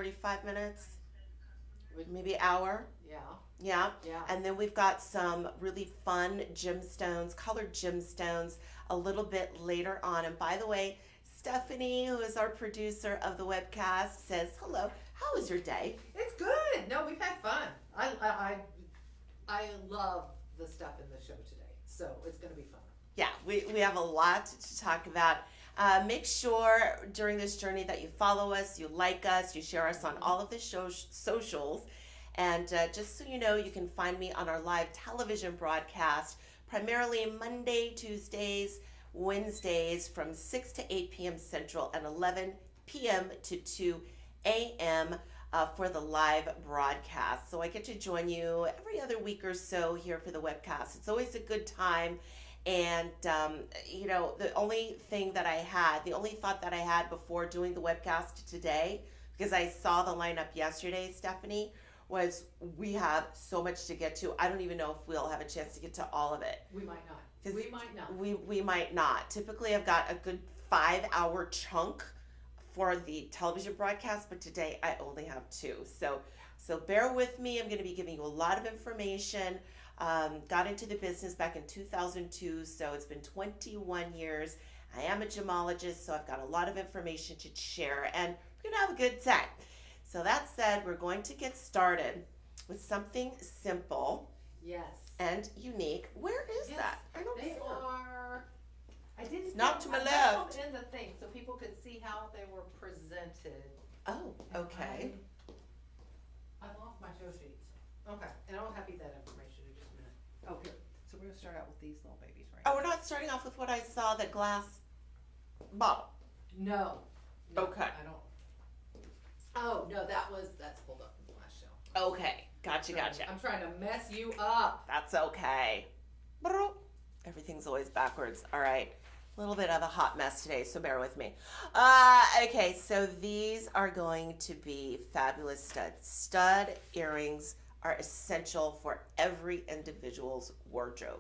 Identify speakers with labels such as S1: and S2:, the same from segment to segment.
S1: 45 minutes, maybe hour.
S2: Yeah,
S1: Yeah.
S2: yeah.
S1: And then we've got some really fun gemstones, colored gemstones a little bit later on. And by the way, Stephanie, who is our producer of the webcast, says, hello, how was your day?
S2: It's good. No, we've had fun. I love the stuff in the show today, so it's going to be fun.
S1: Yeah, we have a lot to talk about. Make sure during this journey that you follow us, you like us, you share us on all of the socials. And just so you know, you can find me on our live television broadcast, primarily Monday, Tuesdays, Wednesdays from 6 to 8 p.m. Central and 11 p.m. to 2 a.m. For the live broadcast. So I get to join you every other week or so here for the webcast. It's always a good time. And, the only thought that I had before doing the webcast today, because I saw the lineup yesterday, Stephanie, was we have so much to get to. I don't even know if we'll have a chance to get to all of it.
S2: We might not. We might not.
S1: We might not. Typically, I've got a good 5-hour chunk for the television broadcast, but today I only have 2. So bear with me. I'm going to be giving you a lot of information. Got into the business back in 2002, so it's been 21 years. I am a gemologist, so I've got a lot of information to share, and we're going to have a good time. So that said, we're going to get started with something simple.
S2: Yes.
S1: And unique. Where is that?
S2: I don't see them. Are. I didn't.
S1: Not to my left.
S2: I put them in the thing so people could see how they were presented.
S1: Oh, okay.
S2: I lost my show sheets. Okay, and I'll have you that information in just a minute. Okay, so we're gonna start out with these little babies, right?
S1: Oh, we're not starting off with what I saw, the glass bottle.
S2: No.
S1: Okay.
S2: I don't. Oh no, that's pulled up from the last show.
S1: Okay, gotcha.
S2: I'm trying to mess you up.
S1: That's okay. Everything's always backwards. All right. A little bit of a hot mess today, so bear with me. Okay, so these are going to be fabulous studs. Stud earrings are essential for every individual's wardrobe,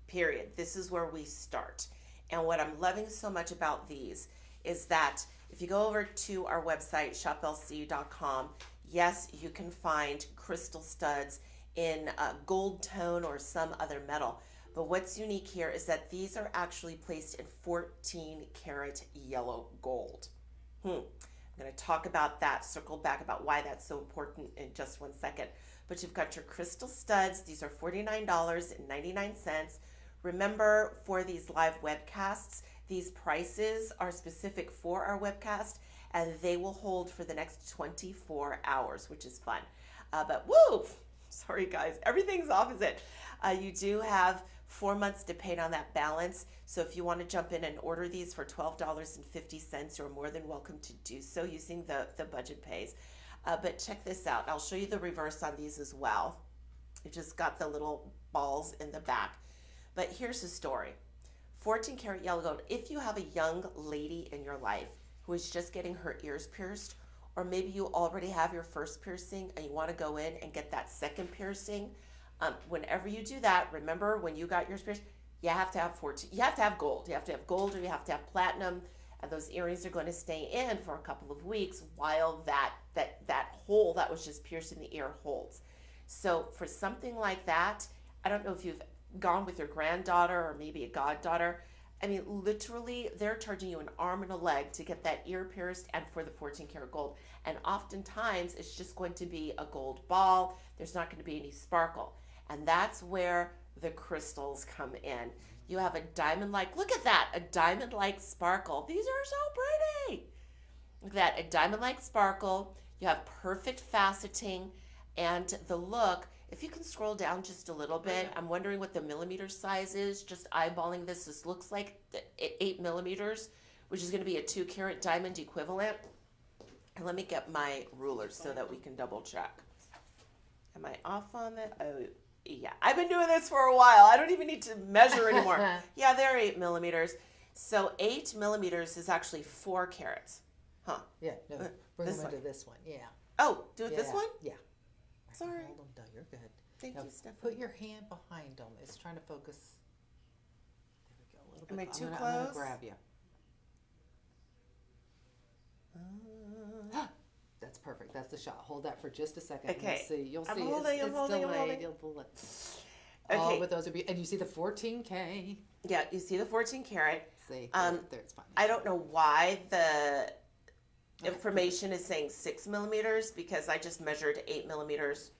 S1: period. This is where we start. And what I'm loving so much about these is that if you go over to our website, shoplc.com, yes, you can find crystal studs in gold tone or some other metal. But what's unique here is that these are actually placed in 14 karat yellow gold. I'm going to talk about that, circle back about why that's so important in just one second. But you've got your crystal studs. These are $49.99. Remember, for these live webcasts, these prices are specific for our webcast, and they will hold for the next 24 hours, which is fun. But woo! Sorry, guys. Everything's opposite. You do have 4 months to pay on that balance. So if you want to jump in and order these for $12.50, you're more than welcome to do so using the budget pays. But check this out. I'll show you the reverse on these as well. It just got the little balls in the back. But here's the story. 14 karat yellow gold. If you have a young lady in your life who is just getting her ears pierced, or maybe you already have your first piercing and you want to go in and get that second piercing, whenever you do that, remember when you got yours pierced, you have to have 14. You have to have gold. You have to have gold, or you have to have platinum, and those earrings are going to stay in for a couple of weeks while that hole that was just pierced in the ear holds. So for something like that, I don't know if you've gone with your granddaughter or maybe a goddaughter. I mean, literally, they're charging you an arm and a leg to get that ear pierced and for the 14 karat gold. And oftentimes, it's just going to be a gold ball. There's not going to be any sparkle. And that's where the crystals come in. You have a diamond-like, look at that, a diamond-like sparkle. These are so pretty. Look at that, a diamond-like sparkle. You have perfect faceting, and the look, if you can scroll down just a little bit, I'm wondering what the millimeter size is. Just eyeballing this looks like 8 millimeters, which is going to be a 2 karat diamond equivalent. And let me get my ruler so that we can double check. Am I off on that? Oh, yeah. I've been doing this for a while. I don't even need to measure anymore. Yeah, they're 8 millimeters. So 8 millimeters is actually 4 carats. Huh.
S2: Yeah, no, bring
S1: this
S2: them into
S1: one.
S2: this one. Yeah.
S1: Oh, do it this one?
S2: Yeah.
S1: Sorry.
S2: Hold them down. You're good.
S1: Thank
S2: now,
S1: you, Stephanie.
S2: Put your hand behind them. It's trying to focus. There we go. A little bit.
S1: Am I too
S2: I'm
S1: close?
S2: gonna grab you. That's perfect. That's the shot. Hold that for just a second. And
S1: Okay.
S2: You'll see. You'll
S1: I'm
S2: see.
S1: holding, I'm
S2: It's
S1: holding, I'm
S2: delayed.
S1: holding.
S2: You'll delay.
S1: Okay.
S2: Oh, but those are and you see the 14K.
S1: Yeah, you see the 14 karat.
S2: See, there it's fine.
S1: I don't know why the information is saying 6 millimeters because I just measured 8 millimeters.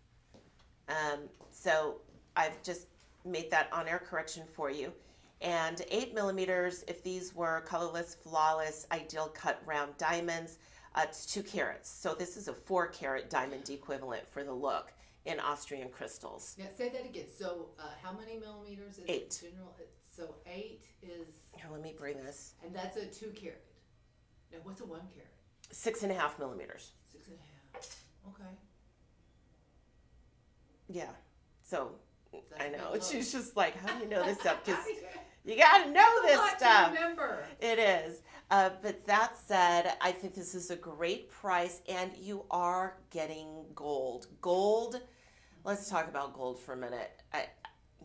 S1: So I've just made that on-air correction for you. And 8 millimeters, if these were colorless, flawless, ideal cut round diamonds, it's 2 carats. So this is a 4 carat diamond equivalent for the look in Austrian crystals.
S2: Yeah, say that again. So how many millimeters is
S1: 8.
S2: general? So 8 is,
S1: Here, let me bring this.
S2: and that's a 2 carat. Now what's a 1 carat?
S1: 6.5 millimeters.
S2: 6.5. Okay.
S1: Yeah. So
S2: That's
S1: I
S2: a
S1: know.
S2: big look.
S1: She's just like, how do you know this stuff? Because you got to know this stuff.
S2: Remember.
S1: It is. But that said, I think this is a great price, and you are getting gold. Gold, let's talk about gold for a minute.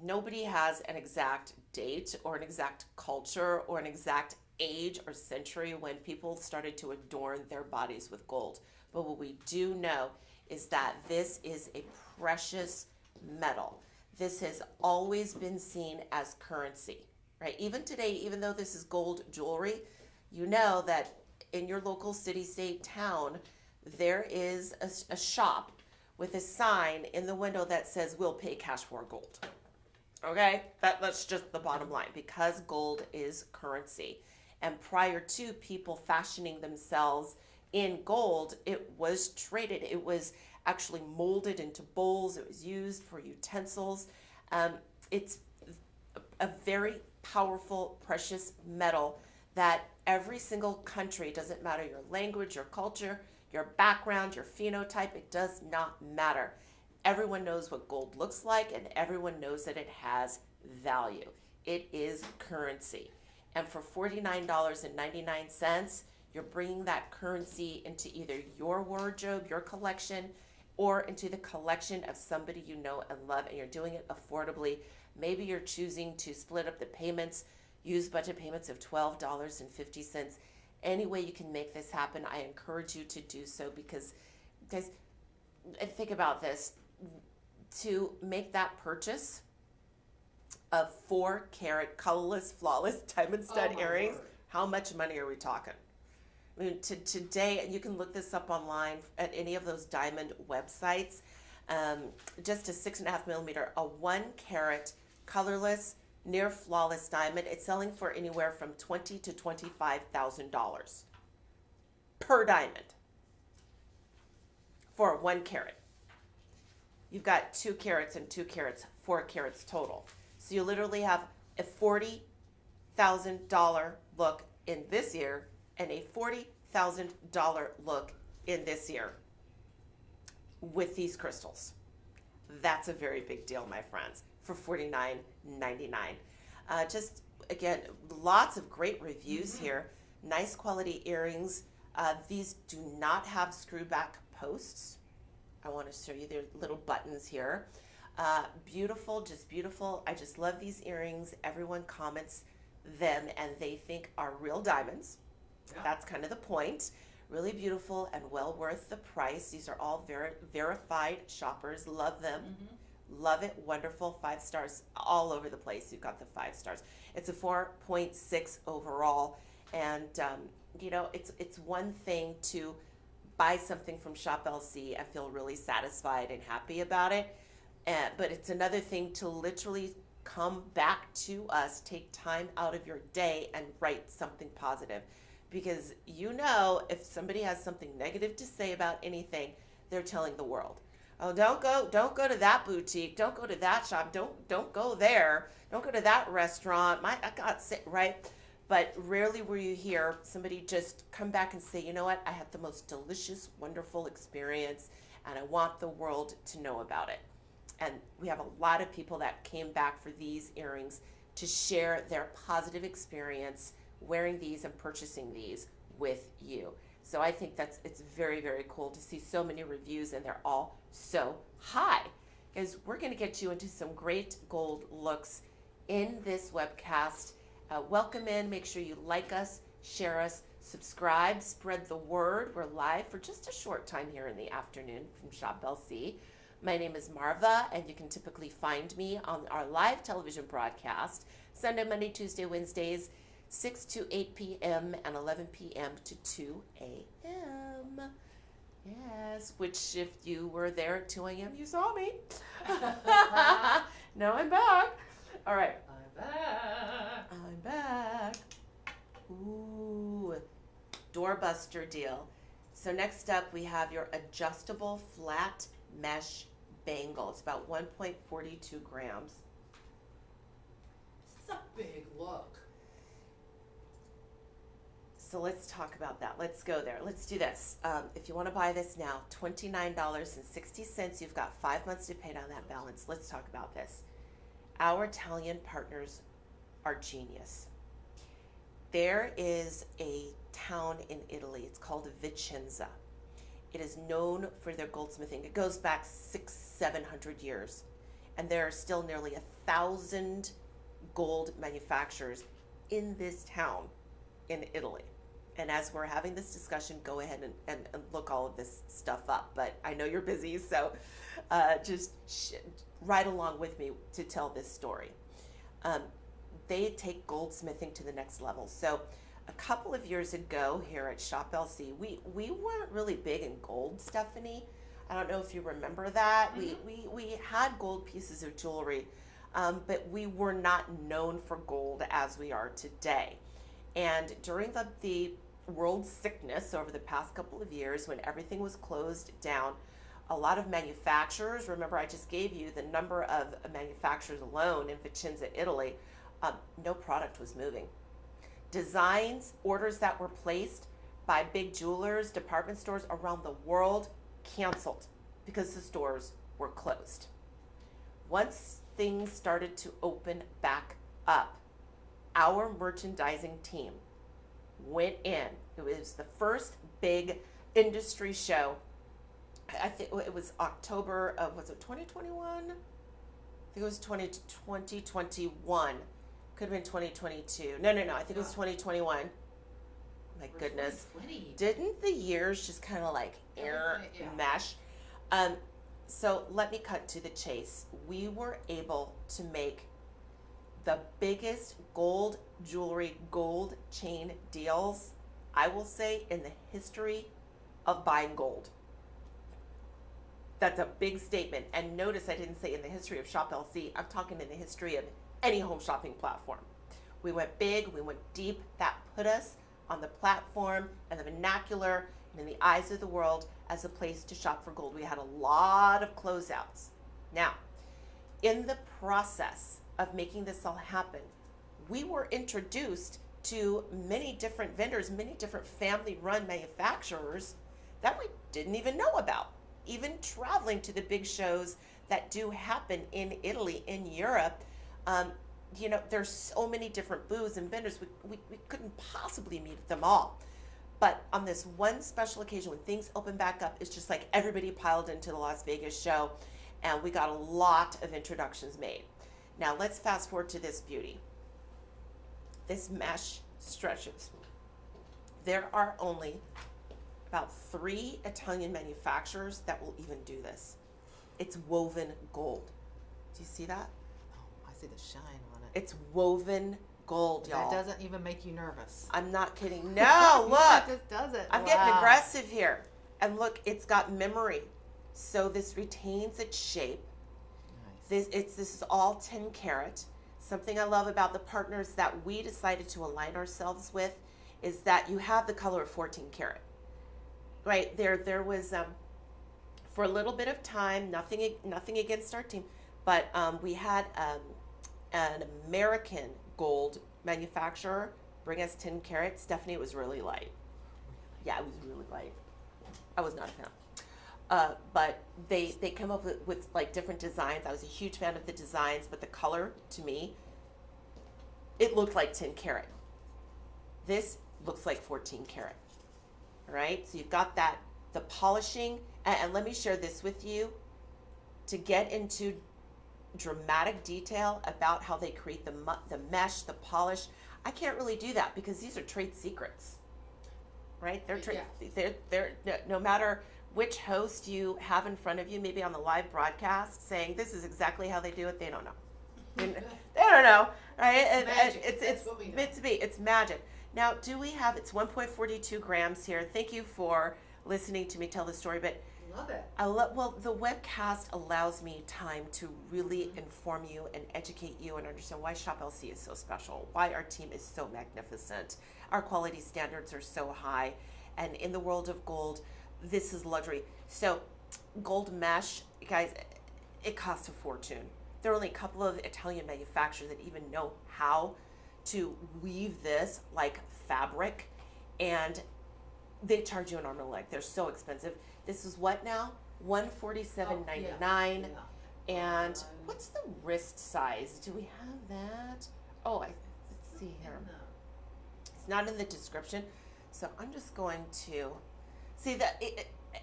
S1: Nobody has an exact date or an exact culture or an exact age or century when people started to adorn their bodies with gold. But what we do know is that this is a precious metal. This has always been seen as currency, right? Even today, even though this is gold jewelry, you know that in your local city, state, town, there is a shop with a sign in the window that says, we'll pay cash for gold. Okay? That's just the bottom line, because gold is currency. And prior to people fashioning themselves in gold, it was traded. It was actually molded into bowls. It was used for utensils. It's a very powerful, precious metal that every single country, doesn't matter your language, your culture, your background, your phenotype, it does not matter. Everyone knows what gold looks like, and everyone knows that it has value. It is currency. And for $49.99, you're bringing that currency into either your wardrobe, your collection, or into the collection of somebody you know and love, and you're doing it affordably. Maybe you're choosing to split up the payments, use budget payments of $12.50. Any way you can make this happen, I encourage you to do so, because, guys, think about this. To make that purchase of 4 carat colorless, flawless diamond stud earrings,
S2: Word.
S1: how much money are we talking? I mean, today, you can look this up online at any of those diamond websites. Just a 6.5 millimeter, a 1 carat colorless, near flawless diamond. It's selling for anywhere from $20,000 to $25,000 per diamond for 1 carat. You've got 2 carats and 2 carats, 4 carats total. So you literally have a $40,000 look in this year and a $40,000 look in this year with these crystals. That's a very big deal, my friends, for $49.99. Just, again, lots of great reviews here. Nice quality earrings. These do not have screw back posts. I want to show you their little buttons here. Beautiful, just beautiful. I just love these earrings. Everyone comments them and they think are real diamonds.
S2: Yeah.
S1: That's kind of the point. Really beautiful and well worth the price. These are all verified shoppers. Love them. Love it. Wonderful. 5 stars all over the place. You've got the 5 stars. It's a 4.6 overall. And, it's one thing to buy something from Shop LC and feel really satisfied and happy about it. But it's another thing to literally come back to us, take time out of your day and write something positive. Because if somebody has something negative to say about anything, they're telling the world. Oh, don't go to that boutique, don't go to that shop, don't go there, don't go to that restaurant. I got sick, right? But rarely will you hear somebody just come back and say, you know what, I had the most delicious, wonderful experience, and I want the world to know about it. And we have a lot of people that came back for these earrings to share their positive experience wearing these and purchasing these with you. So I think it's very, very cool to see so many reviews, and they're all so high. Because we're going to get you into some great gold looks in this webcast. Welcome in. Make sure you like us, share us, Subscribe, spread the word. We're live for just a short time here in the afternoon from Shop LC. My name is Marva, and you can typically find me on our live television broadcast Sunday, Monday, Tuesday, Wednesdays, 6 to 8 p.m. and 11 p.m. to 2 a.m. Yes, which if you were there at 2 a.m., you saw me. Now I'm back. All right. I'm back. Ooh, doorbuster deal. So next up, we have your adjustable flat mesh bangle. It's about 1.42 grams.
S2: This is a big look.
S1: So let's talk about that. Let's go there. Let's do this. If you want to buy this now, $29.60. You've got 5 months to pay down that balance. Let's talk about this. Our Italian partners are genius. There is a town in Italy. It's called Vicenza. It is known for their goldsmithing. It goes back 600-700 years. And there are still nearly 1,000 gold manufacturers in this town in Italy. And as we're having this discussion, go ahead and look all of this stuff up. But I know you're busy, so just ride along with me to tell this story. They take goldsmithing to the next level. So a couple of years ago here at Shop LC, we weren't really big in gold, Stephanie. I don't know if you remember that. Mm-hmm. We had gold pieces of jewelry, but we were not known for gold as we are today. And during the world sickness over the past couple of years, when everything was closed down, a lot of manufacturers, remember I just gave you the number of manufacturers alone in Vicenza, Italy, no product was moving. Designs, orders that were placed by big jewelers, department stores around the world canceled because the stores were closed. Once things started to open back up, our merchandising team went in. It was the first big industry show. I think it was October of, was it 2021? I think it was 2021. Could have been 2022. No. I think it was 2021. My goodness.
S2: 2020.
S1: Didn't the years just kind of like mesh? So let me cut to the chase. We were able to make the biggest gold jewelry, gold chain deals, I will say, in the history of buying gold. That's a big statement. And notice I didn't say in the history of Shop LC. I'm talking in the history of any home shopping platform. We went big, we went deep. That put us on the platform and the vernacular and in the eyes of the world as a place to shop for gold. We had a lot of closeouts. Now, in the process of making this all happen, we were introduced to many different vendors, many different family-run manufacturers that we didn't even know about. Even traveling to the big shows that do happen in Italy, in Europe, there's so many different booths and vendors, we couldn't possibly meet them all. But on this one special occasion, when things open back up, it's just like everybody piled into the Las Vegas show, and we got a lot of introductions made. Now let's fast forward to this beauty. This mesh stretches. There are only about 3 Italian manufacturers that will even do this. It's woven gold. Do you see that?
S2: Oh, I see the shine on it.
S1: It's woven gold, y'all.
S2: That doesn't even make you nervous.
S1: I'm not kidding. No, look.
S2: This does it.
S1: I'm getting aggressive here. And look, it's got memory. So this retains its shape.
S2: Nice.
S1: This is all 10 karat. Something I love about the partners that we decided to align ourselves with is that you have the color of 14 karat. Right, there was for a little bit of time, nothing against our team, but we had an American gold manufacturer bring us 10 karat. Stephanie, it was really light. Yeah, it was really light. I was not a fan. But they come up with like different designs. I was a huge fan of the designs, but the color to me, it looked like 10 karat. This looks like 14 karat. All right, so you've got that, the polishing, and let me share this with you. To get into dramatic detail about how they create the mesh, the polish, I can't really do that because these are trade secrets. right?
S2: Yeah.
S1: They're no matter which host you have in front of you, maybe on the live broadcast, saying this is exactly how they do it. They don't know. They don't know, right?
S2: Magic.
S1: It's
S2: That's what we know.
S1: meant to be. It's magic. Now, do we have? It's 1.42 grams here. Thank you for listening to me tell the story, but.
S2: Love it.
S1: Well, the webcast allows me time to really inform you and educate you and understand why Shop LC is so special, why our team is so magnificent, our quality standards are so high, and in the world of gold, this is luxury. So, gold mesh, guys, it costs a fortune. There are only a couple of Italian manufacturers that even know how to weave this like fabric, and they charge you an arm and a leg. They're so expensive. This is what now? $147.99. And what's the wrist size? Do we have that? Oh, let's see here. It's not in the description. So I'm just going to see that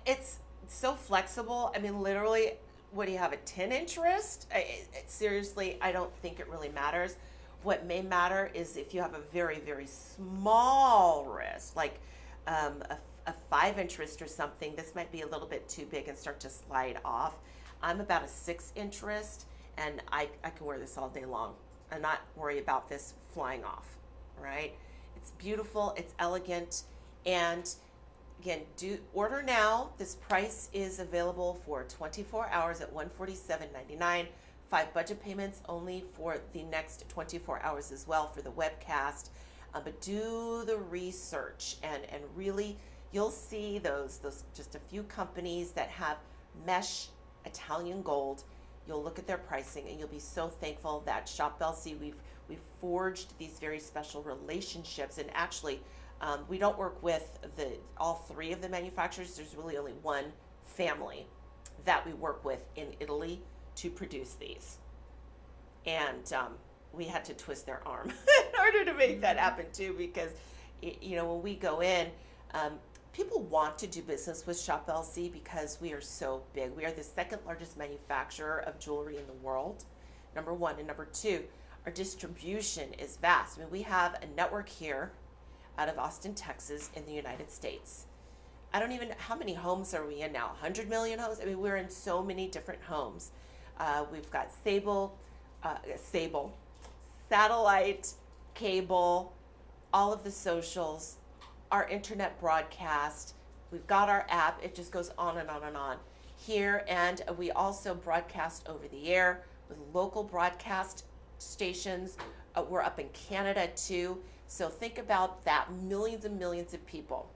S1: it's so flexible. I mean, literally, what do you have? A 10-inch wrist? Seriously, I don't think it really matters. What may matter is if you have a very, very small wrist, like a 5-inch wrist or something, this might be a little bit too big and start to slide off. I'm about a 6-inch wrist, and I can wear this all day long and not worry about this flying off, right? It's beautiful, it's elegant, and again, do order now. This price is available for 24 hours at $147.99. 5 budget payments only for the next 24 hours as well for the webcast. But do the research and really you'll see those just a few companies that have mesh Italian gold. You'll look at their pricing and you'll be so thankful that Shop LC, we've forged these very special relationships. And actually, we don't work with all 3 of the manufacturers. There's really only one family that we work with in Italy to produce these. And we had to twist their arm in order to make that happen too, because when we go in, people want to do business with Shop LC because we are so big. We are the 2nd largest manufacturer of jewelry in the world, number 1. And number 2, our distribution is vast. I mean, we have a network here out of Austin, Texas in the United States. I don't even, how many homes are we in now? 100 million homes? I mean, we're in so many different homes. We've got satellite, cable, all of the socials, our internet broadcast. We've got our app. It just goes on and on and on here. And we also broadcast over the air with local broadcast stations. We're up in Canada too. So think about that, millions and millions of people.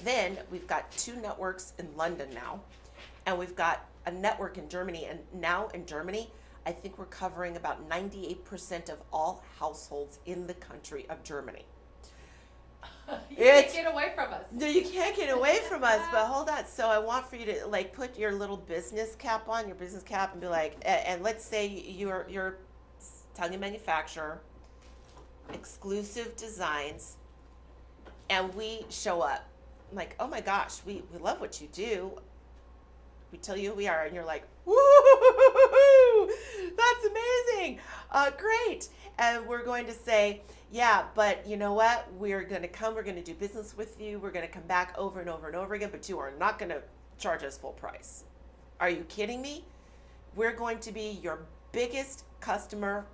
S1: Then we've got 2 networks in London now. And we've got a network in Germany. And now in Germany, I think we're covering about 98% of all households in the country of Germany.
S2: You can't get away from us.
S1: No, you can't get away from us, but hold on. So I want for you to like put your little business cap on, your business cap, and be like, and let's say you're Italian manufacturer, exclusive designs, and we show up. I'm like, oh my gosh, we love what you do. We tell you who we are, and you're like, woo, that's amazing. Great. And we're going to say, yeah, but you know what? We're going to come, we're going to do business with you. We're going to come back over and over and over again, but you are not going to charge us full price. Are you kidding me? We're going to be your biggest customer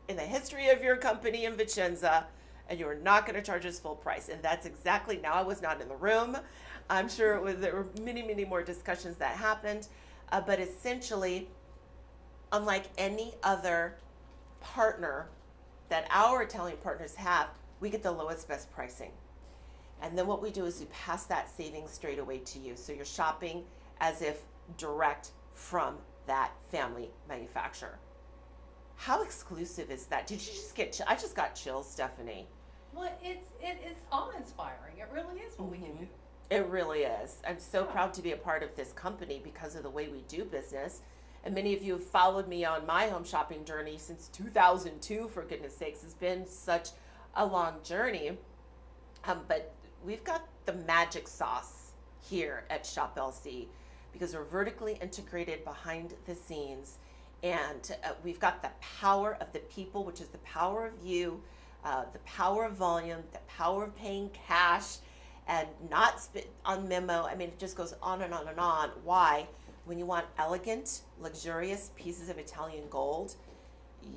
S1: in the history of your company in Vicenza, and you're not going to charge us full price. And that's exactly, now I was not in the room. I'm sure there were many, many more discussions that happened. But essentially, unlike any other partner that our Italian partners have, we get the lowest, best pricing. And then what we do is we pass that savings straight away to you. So you're shopping as if direct from that family manufacturer. How exclusive is that? Did you just get, I just got chills, Stephanie.
S2: Well, it's awe-inspiring. It really is what we can do.
S1: It really is. I'm so proud to be a part of this company because of the way we do business. And many of you have followed me on my home shopping journey since 2002, for goodness sakes. It's been such a long journey. But we've got the magic sauce here at Shop LC because we're vertically integrated behind the scenes. And we've got the power of the people, which is the power of you, the power of volume, the power of paying cash, and not on memo. I mean, it just goes on and on and on. Why? When you want elegant, luxurious pieces of Italian gold,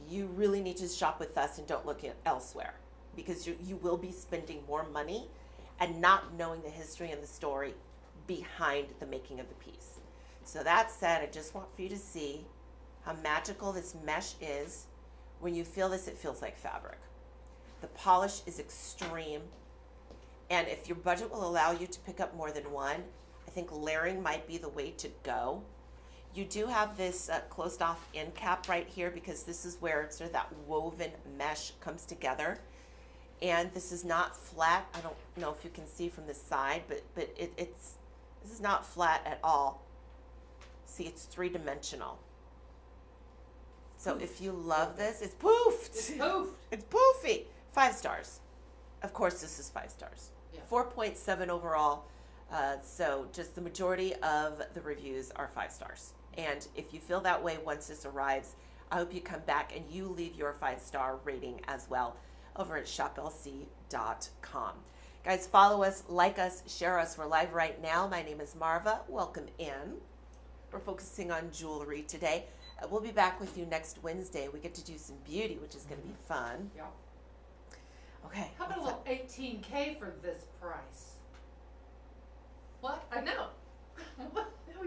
S1: you really need to shop with us and don't look elsewhere, because you will be spending more money and not knowing the history and the story behind the making of the piece. So that said, I just want for you to see how magical this mesh is. When you feel this, it feels like fabric. The polish is extreme. And if your budget will allow you to pick up more than one, I think layering might be the way to go. You do have this closed off end cap right here, because this is where sort of that woven mesh comes together. And this is not flat. I don't know if you can see from the side, but this is not flat at all. See, it's 3-dimensional. So if you love this, it's poofed.
S2: It's poofed.
S1: It's poofy. 5 stars. Of course, this is 5 stars.
S2: Yeah.
S1: 4.7 overall. So just the majority of the reviews are 5 stars. And if you feel that way once this arrives, I hope you come back and you leave your 5-star rating as well over at shoplc.com. Guys, follow us, like us, share us. We're live right now. My name is Marva. Welcome in. We're focusing on jewelry today. We'll be back with you next Wednesday. We get to do some beauty, which is going to be fun.
S2: Yeah.
S1: Okay.
S2: How about a little $18K for this price? What? I know.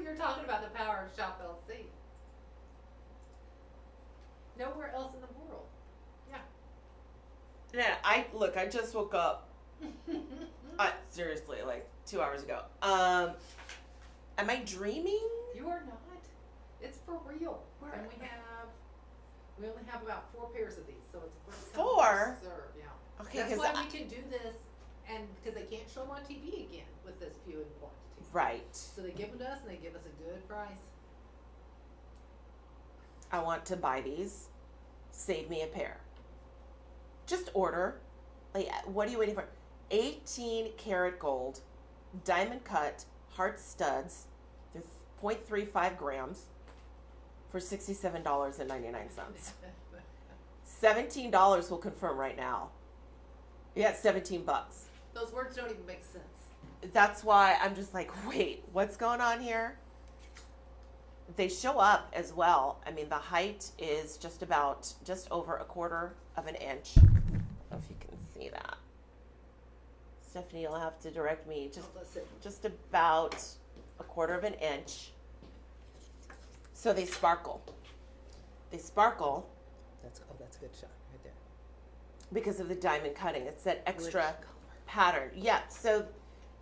S2: You're talking about the power of Shop LC. Nowhere else in the world. Yeah.
S1: Yeah, I just woke up. Seriously, like 2 hours ago. Am I dreaming?
S2: You are not. It's for real. And we only have about 4 pairs of these, so it's the first time
S1: 4?
S2: we serve, yeah.
S1: Okay,
S2: that's
S1: because
S2: why we can do this, and because they can't show them on TV again with this few in quantity.
S1: Right.
S2: So they give them to us, and they give us a good price.
S1: I want to buy these. Save me a pair. Just order. Like, what are you waiting for? 18 karat gold, diamond cut, heart studs. They're 0.35 grams for $67.99. $17 will confirm right now. Yeah, $17.
S2: Those words don't even make sense.
S1: That's why I'm just like, wait, what's going on here? They show up as well. I mean, the height is just over 1/4 of an inch. I don't know if you can see that. Stephanie, you'll have to direct me. Just about 1/4 of an inch. So they sparkle. They sparkle.
S2: That's a good shot right there.
S1: Because of the diamond cutting. It's that extra
S2: Rich color.
S1: pattern. Yeah. So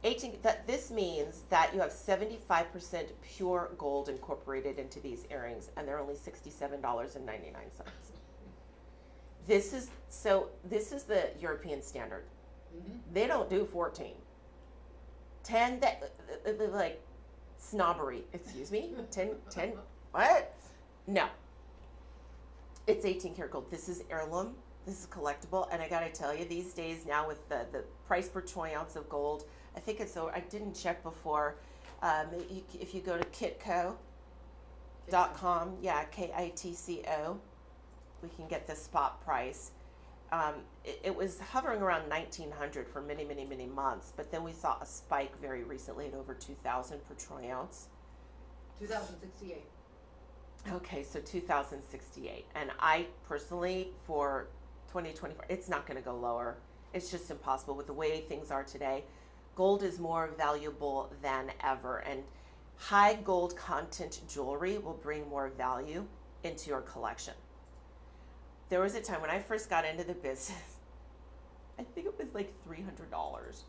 S1: 18. This means that you have 75% pure gold incorporated into these earrings, and they're only $67.99. This is the European standard.
S2: Mm-hmm.
S1: They don't do 14. 10, like snobbery. Excuse me. 10. What? No. It's 18 karat gold. This is heirloom. This is collectible, and I gotta tell you, these days now with the price per troy ounce of gold, I think it's over. I didn't check before. If you go to kitco.com, yeah, KITCO, we can get the spot price. It was hovering around 1900 for many, many, many months, but then we saw a spike very recently at over 2000 per troy ounce.
S2: 2068.
S1: Okay, so 2068. And I personally, for 2024, it's not going to go lower. It's just impossible with the way things are today. Gold is more valuable than ever, and high gold content jewelry will bring more value into your collection. There was a time when I first got into the business, I think it was like $300.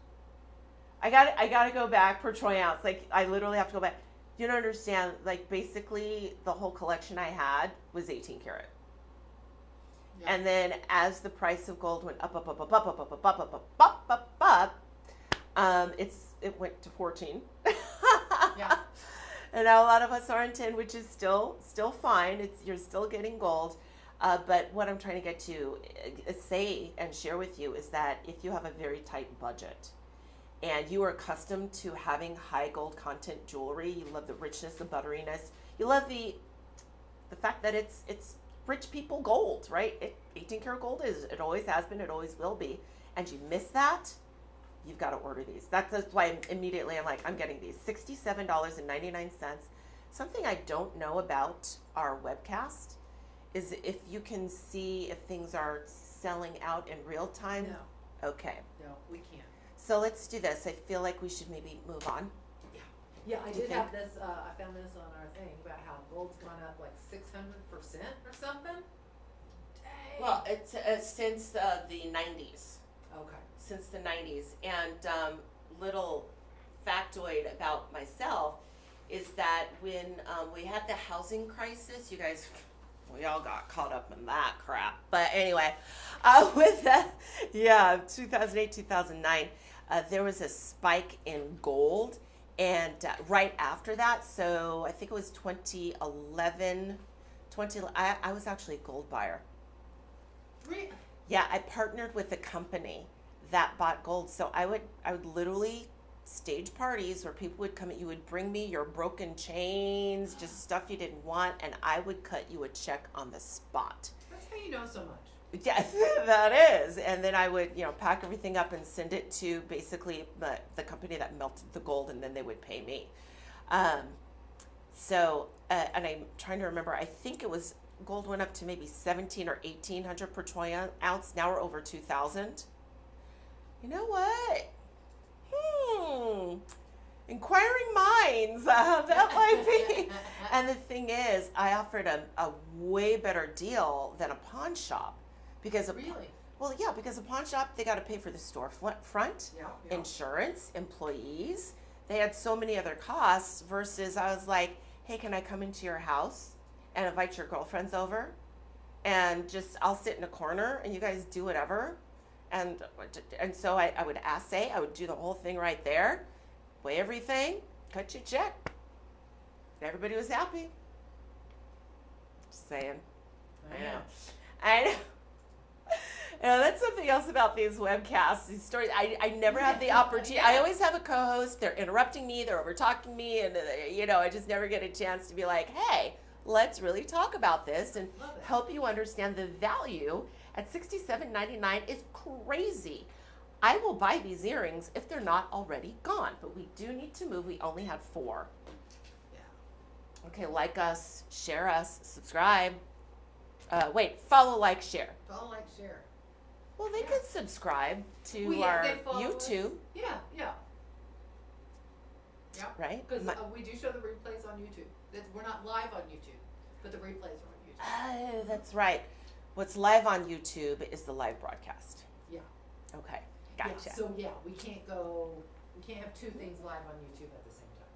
S1: I got to go back per troy ounce. Like, I literally have to go back. You don't understand. Like, basically, the whole collection I had was 18 karat.
S2: Yeah.
S1: And then as the price of gold went up, it went to 14.
S2: Yeah.
S1: And now a lot of us are in 10, which is still fine. You're still getting gold. But what I'm trying to get to say and share with you is that if you have a very tight budget and you are accustomed to having high gold content jewelry, you love the richness, the butteriness, you love the fact that it's rich people gold, right? 18 karat gold it always has been, it always will be, and you miss that, you've got to order these. That's why immediately I'm like, I'm getting these. $67.99. Something I don't know about our webcast is if you can see if things are selling out in real time.
S2: No,
S1: Okay.
S2: no, we can't.
S1: So let's do this. I feel like we should maybe move on.
S2: Yeah, I
S1: Do you
S2: did
S1: think?
S2: have this, I found this on our thing about how gold's gone up like 600% or something. Dang.
S1: Well, it's since the 90s.
S2: Okay.
S1: Since the 90s. And little factoid about myself is that when we had the housing crisis, you guys, we all got caught up in that crap. But anyway, with that, 2008, 2009, there was a spike in gold. And right after that, so I think it was 2011, I was actually a gold buyer.
S2: Really?
S1: Yeah, I partnered with a company that bought gold. So I would literally stage parties where people would come, you would bring me your broken chains, just stuff you didn't want, and I would cut you a check on the spot.
S2: That's how you know so much.
S1: Yes, that is. And then I would, pack everything up and send it to basically the company that melted the gold, and then they would pay me. And I'm trying to remember, I think it was gold went up to maybe 17 or 1800 per troy ounce. Now we're over 2000. You know what? Inquiring minds, that might be. And the thing is, I offered a way better deal than a pawn shop. Because
S2: Really?
S1: because a pawn shop, they got to pay for the storefront,
S2: Yeah.
S1: insurance, employees. They had so many other costs versus I was like, hey, can I come into your house and invite your girlfriends over? And just, I'll sit in a corner and you guys do whatever. And so I would assay, I would do the whole thing right there, weigh everything, cut your check. Everybody was happy. Just saying. I know. I know. That's something else about these webcasts, these stories. I never have the opportunity. I always have a co-host. They're interrupting me. They're over-talking me. And, I just never get a chance to be like, hey, let's really talk about this and help you understand the value at $67.99 is crazy. I will buy these earrings if they're not already gone. But we do need to move. We only had 4.
S2: Yeah.
S1: Okay, like us, share us, subscribe. Follow, like, share.
S2: Follow, like, share.
S1: Well, they could subscribe to
S2: Well, yeah,
S1: our
S2: they follow
S1: YouTube,
S2: us. Yeah. Yeah.
S1: right?
S2: Because we do show the replays on YouTube. We're not live on YouTube, but the replays are on YouTube.
S1: Oh, that's right. What's live on YouTube is the live broadcast.
S2: Yeah.
S1: Okay, gotcha.
S2: Yeah, so we can't have 2 things live on YouTube at the same time.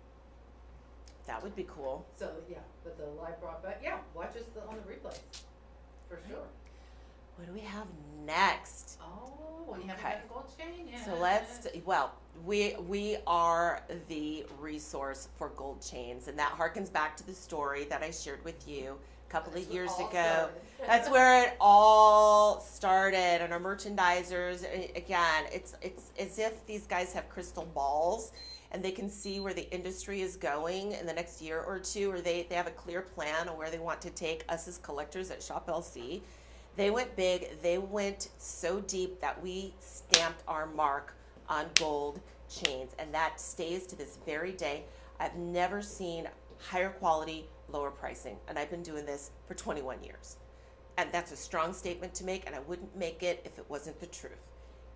S1: That would be cool.
S2: So but the live broadcast, watch us on the replays, for sure.
S1: What do we have next?
S2: Oh, we haven't
S1: Okay.
S2: got the gold chain yet.
S1: So we are the resource for gold chains, and that harkens back to the story that I shared with you a couple of years ago.
S2: Started.
S1: That's where it all started, and our merchandisers, again, it's as if these guys have crystal balls and they can see where the industry is going in the next year or two, or they have a clear plan on where they want to take us as collectors at Shop LC. They went big. They went so deep that we stamped our mark on gold chains, and that stays to this very day. I've never seen higher quality, lower pricing, and I've been doing this for 21 years. And that's a strong statement to make, and I wouldn't make it if it wasn't the truth.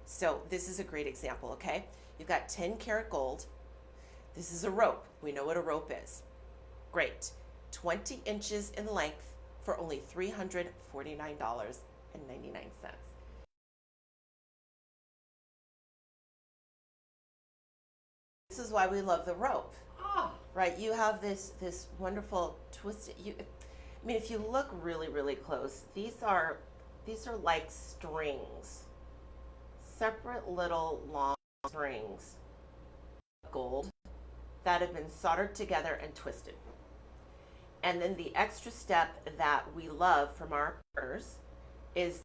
S1: So this is a great example, okay? You've got 10 karat gold. This is a rope. We know what a rope is. Great. 20 inches in length for only $349.99. This is why we love the rope.
S2: Oh,
S1: Right, you have this wonderful twisted. If you look really, really close, these are like strings, separate little long strings, of gold that have been soldered together and twisted. And then the extra step that we love from our partners is,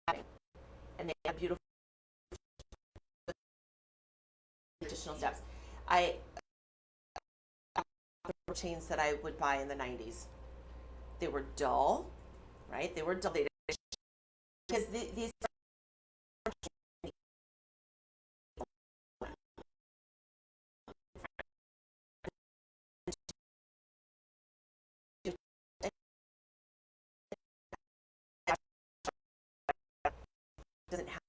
S1: and they have beautiful additional steps. Chains that I would buy in the 90s. They were dull, right? They were dull. Because these doesn't have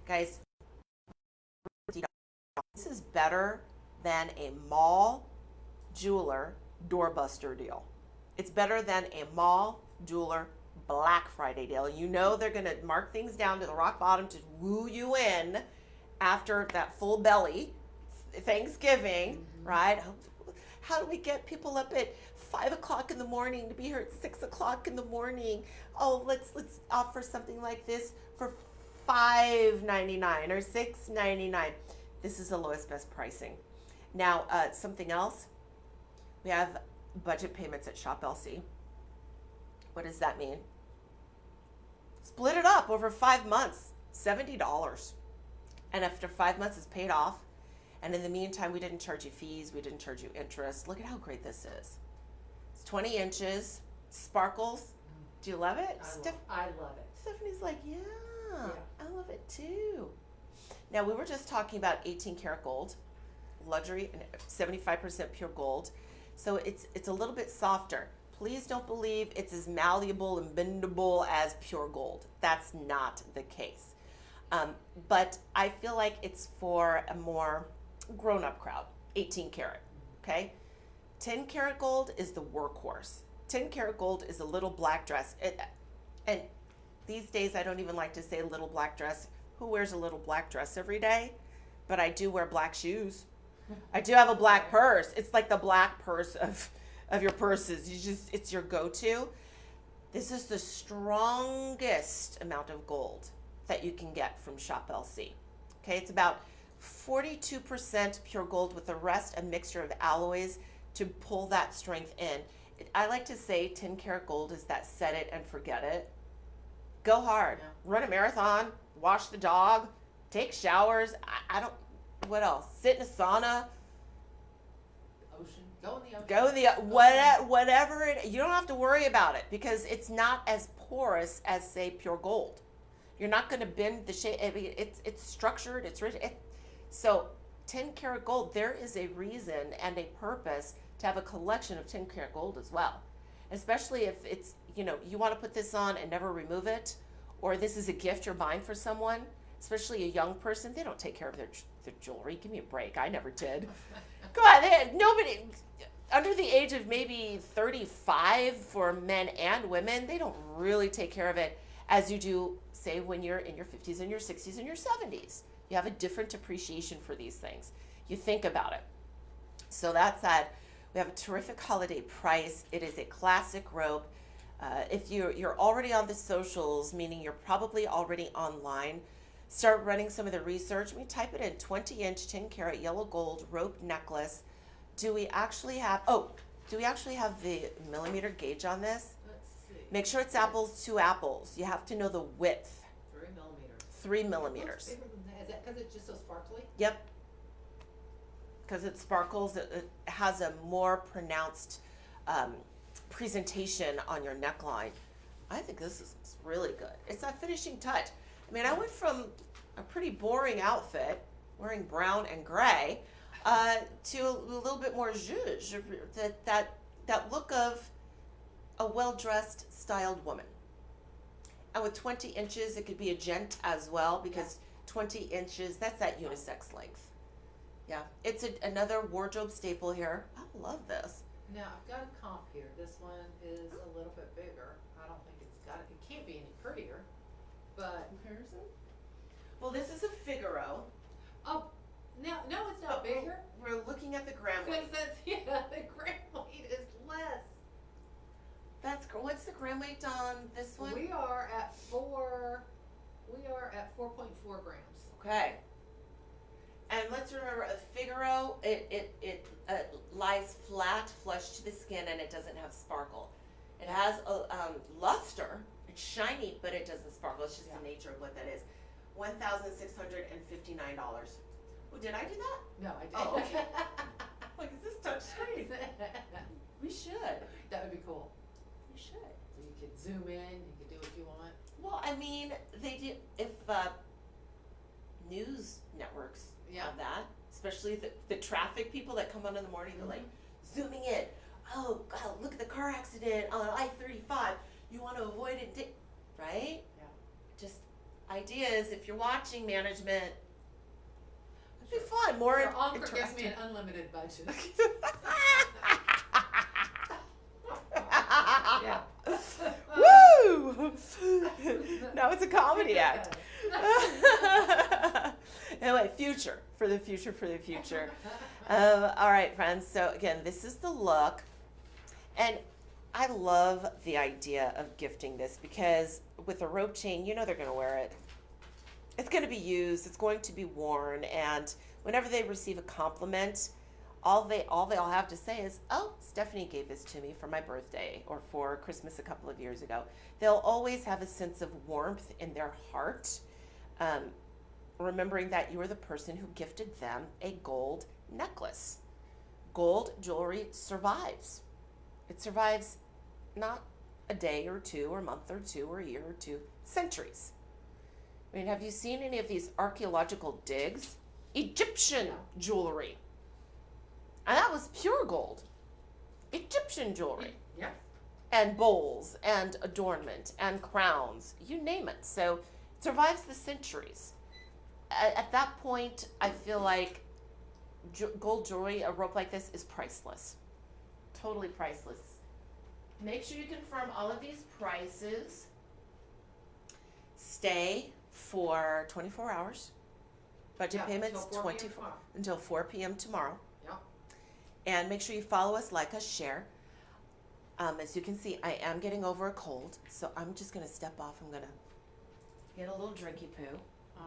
S1: guys. This is better than a mall jeweler doorbuster deal. It's better than a mall jeweler Black Friday deal. You know they're going to mark things down to the rock bottom to woo you in after that full belly Thanksgiving, right? How do we get people up at 5 o'clock in the morning to be here at 6 o'clock in the morning? Oh, let's offer something like this for $5.99 or $6.99. This is the lowest best pricing. Now, something else. We have budget payments at Shop LC. What does that mean? Split it up over 5 months, $70. And after 5 months is paid off, and in the meantime, we didn't charge you fees, we didn't charge you interest. Look at how great this is. It's 20 inches, sparkles. Do you love it?
S2: I love it.
S1: Stephanie's like, yeah, I love it too. Now, we were just talking about 18 karat gold, luxury, and 75% pure gold. So it's a little bit softer. Please don't believe it's as malleable and bendable as pure gold. That's not the case. But I feel like it's for a more grown-up crowd, 18 karat, okay? 10 karat gold is the workhorse. 10 karat gold is a little black dress. And these days, I don't even like to say little black dress. Who wears a little black dress every day? But I do wear black shoes. I do have a black purse. It's like the black purse of your purses. It's your go-to. This is the strongest amount of gold that you can get from Shop LC. Okay, it's about 42% pure gold with the rest a mixture of alloys to pull that strength in. I like to say 10 karat gold is that set it and forget it. Go hard.
S2: Yeah.
S1: Run a marathon. Wash the dog. Take showers. I don't. What else? Sit in a sauna.
S2: Ocean. Go in the ocean.
S1: Go in the whatever it. You don't have to worry about it because it's not as porous as say pure gold. You're not going to bend the shape. I mean, it's structured. It's rich. So 10 karat gold. There is a reason and a purpose to have a collection of 10 karat gold as well. Especially if it's you want to put this on and never remove it, or this is a gift you're buying for someone. Especially a young person, they don't take care of their jewelry. Give me a break. I never did. Come on, nobody under the age of maybe 35 for men and women, they don't really take care of it as you do, say, when you're in your 50s and your 60s and your 70s. You have a different appreciation for these things. You think about it. So that said, we have a terrific holiday price. It is a classic rope. If you're already on the socials, meaning you're probably already online, start running some of the research. We type it in 20-inch 10 karat yellow gold rope necklace. Do we actually have the millimeter gauge on this?
S2: Let's see.
S1: Make sure it's apples to apples. You have to know the width.
S2: 3 millimeters.
S1: 3 millimeters.
S2: Bigger than that. Is that because it's just so sparkly?
S1: Yep. Because it sparkles, it has a more pronounced presentation on your neckline. I think this is really good. It's that finishing touch. I mean, I went from a pretty boring outfit, wearing brown and gray, to a little bit more zhuzh, that look of a well-dressed, styled woman. And with 20 inches, it could be a gent as well, because 20 inches, that's that unisex length. Yeah, it's another wardrobe staple here. I love this.
S2: Now, I've got a comp here. This one is a little bit bigger. I don't think it can't be any prettier, but.
S1: Comparison? Well, this is a Figaro.
S2: Oh, no, it's not bigger.
S1: We're looking at the gram
S2: Because
S1: weight.
S2: the gram weight is less.
S1: What's the gram weight on this one?
S2: We are at 4.4 grams.
S1: Okay. And let's remember, a Figaro, it lies flat, flush to the skin, and it doesn't have sparkle. It has a luster. It's shiny, but it doesn't sparkle. It's just the nature of what that is. $1,659. Oh, did I do that?
S2: No, I didn't.
S1: Oh, okay. Like, is this touch screen? We should.
S2: That would be cool.
S1: We should.
S2: So you could zoom in, you could do what you want.
S1: Well, I mean, they do, if news networks have that, especially the traffic people that come on in the morning. They're like zooming in. Oh God, look at the car accident on I-35. You want to avoid it, right?
S2: Yeah.
S1: Just ideas. If you're watching management, it'd be fun. More
S2: Your Anchor gives me
S1: interesting.
S2: an unlimited budget. Yeah.
S1: Woo! Now it's a comedy act. Anyway, for the future. All right, friends. So again, this is the look, and I love the idea of gifting this because with a rope chain, you know they're going to wear it. It's going to be used. It's going to be worn, and whenever they receive a compliment, all they'll have to say is, "Oh, Stephanie gave this to me for my birthday or for Christmas a couple of years ago." They'll always have a sense of warmth in their heart, remembering that you were the person who gifted them a gold necklace. Gold jewelry survives. It survives not a day or two or a month or two or a year or two, centuries. I mean, have you seen any of these archaeological digs? Egyptian jewelry. And that was pure gold. Egyptian jewelry.
S2: Yeah.
S1: And bowls and adornment and crowns, you name it. So it survives the centuries. At that point, I feel like gold jewelry, a rope like this, is priceless. Totally priceless. Make sure you confirm all of these prices. Stay for 24 hours. Budget payments until 4 p.m. tomorrow.
S2: Yep.
S1: And make sure you follow us, like us, share. As you can see, I am getting over a cold, so I'm just going to step off. I'm going to get a little drinky poo.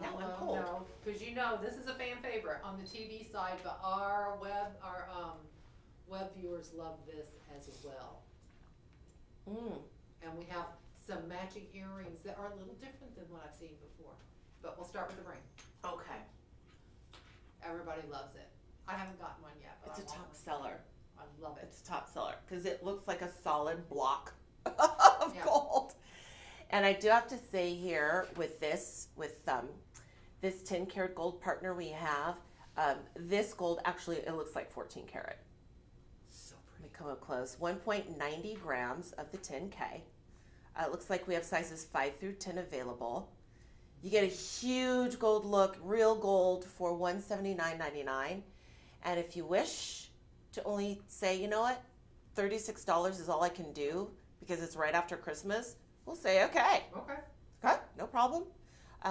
S1: Now I'm cold.
S2: No, because you know this is a fan favorite on the TV side, but our web viewers love this as well. And we have some matching earrings that are a little different than what I've seen before. But we'll start with the ring.
S1: Okay.
S2: Everybody loves it. I haven't gotten one yet. But
S1: It's a
S2: I want
S1: top
S2: one.
S1: seller.
S2: I love it.
S1: It's a top seller because it looks like a solid block of gold. And I do have to say here with this 10 karat gold partner we have, this gold actually, it looks like 14 karat.
S2: So
S1: Let me come up close. 1.90 grams of the 10K. It looks like we have sizes 5 through 10 available. You get a huge gold look, real gold for $179.99. And if you wish to only say, you know what, $36 is all I can do because it's right after Christmas, we'll say, okay. Okay, no problem.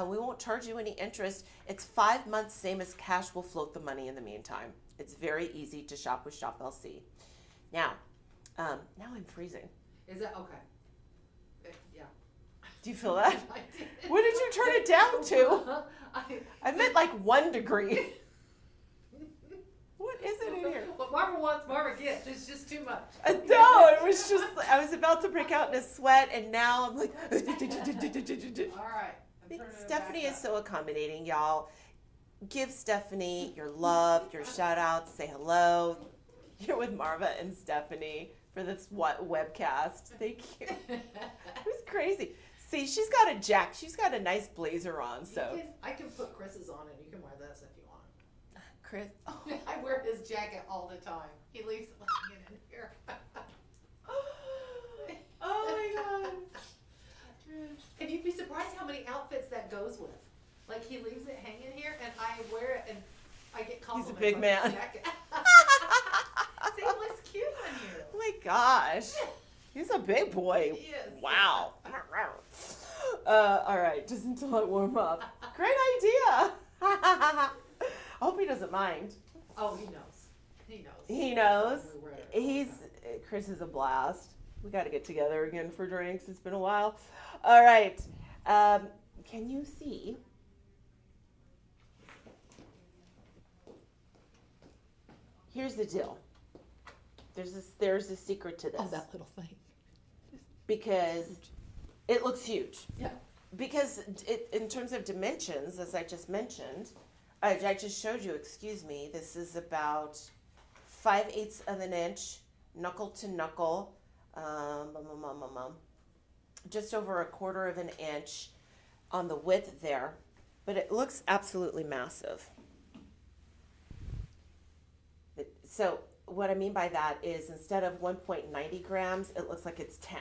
S1: We won't charge you any interest. It's 5 months, same as cash. We'll float the money in the meantime. It's very easy to shop with Shop LC. Now I'm freezing.
S2: Is that okay? Yeah.
S1: Do you feel that?
S2: I did.
S1: What did you turn it down to? I meant like 1 degree. What is it in here?
S2: What Marva wants, Marva gets. It's just too much.
S1: No, it was just, I was about to break out in a sweat, and now I'm like.
S2: All right.
S1: Stephanie is so accommodating, y'all. Give Stephanie your love, your shout outs, say hello. You're with Marva and Stephanie for this webcast. Thank you. It was crazy. See, she's got a nice blazer on, so.
S2: I can put Chris's on and you can wear this if you want.
S1: Chris. Oh.
S2: I wear his jacket all the time. He leaves it hanging in here.
S1: Oh my God.
S2: And you'd be surprised how many outfits that goes with. Like he leaves it hanging here and I wear it and I get compliments.
S1: He's a big
S2: on
S1: man.
S2: his jacket. See, it looks cute on you.
S1: Oh my gosh. He's a big boy.
S2: He is.
S1: Wow. All right, just until I warm up. Great idea. I hope he doesn't mind.
S2: Oh, he knows. He knows.
S1: He knows.
S2: We wear it.
S1: Chris is a blast. We got to get together again for drinks. It's been a while. All right. Can you see? Here's the deal. There's a secret to this.
S2: Oh, that little thing.
S1: Because it looks huge.
S2: Yeah.
S1: Because in terms of dimensions, as I just mentioned, I just showed you, excuse me, this is about 5/8 of an inch, knuckle to knuckle, just over 1/4 of an inch on the width there, but it looks absolutely massive. So what I mean by that is instead of 1.90 grams, it looks like it's 10.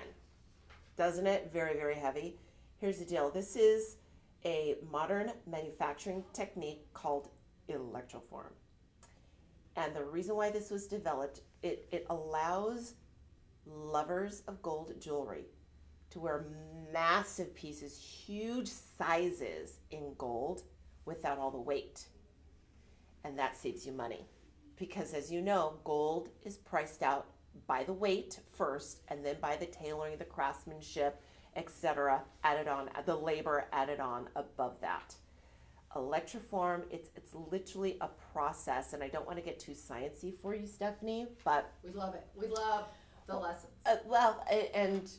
S1: Doesn't it? Very, very heavy. Here's the deal. This is a modern manufacturing technique called electroform. And the reason why this was developed, it allows lovers of gold jewelry to wear massive pieces, huge sizes in gold without all the weight. And that saves you money. Because as you know, gold is priced out by the weight first and then by the tailoring, the craftsmanship, etc. added on, the labor added on above that. Electroform, it's literally a process, and I don't want to get too sciencey for you, Stephanie, but
S2: We love it. We love the lessons.
S1: and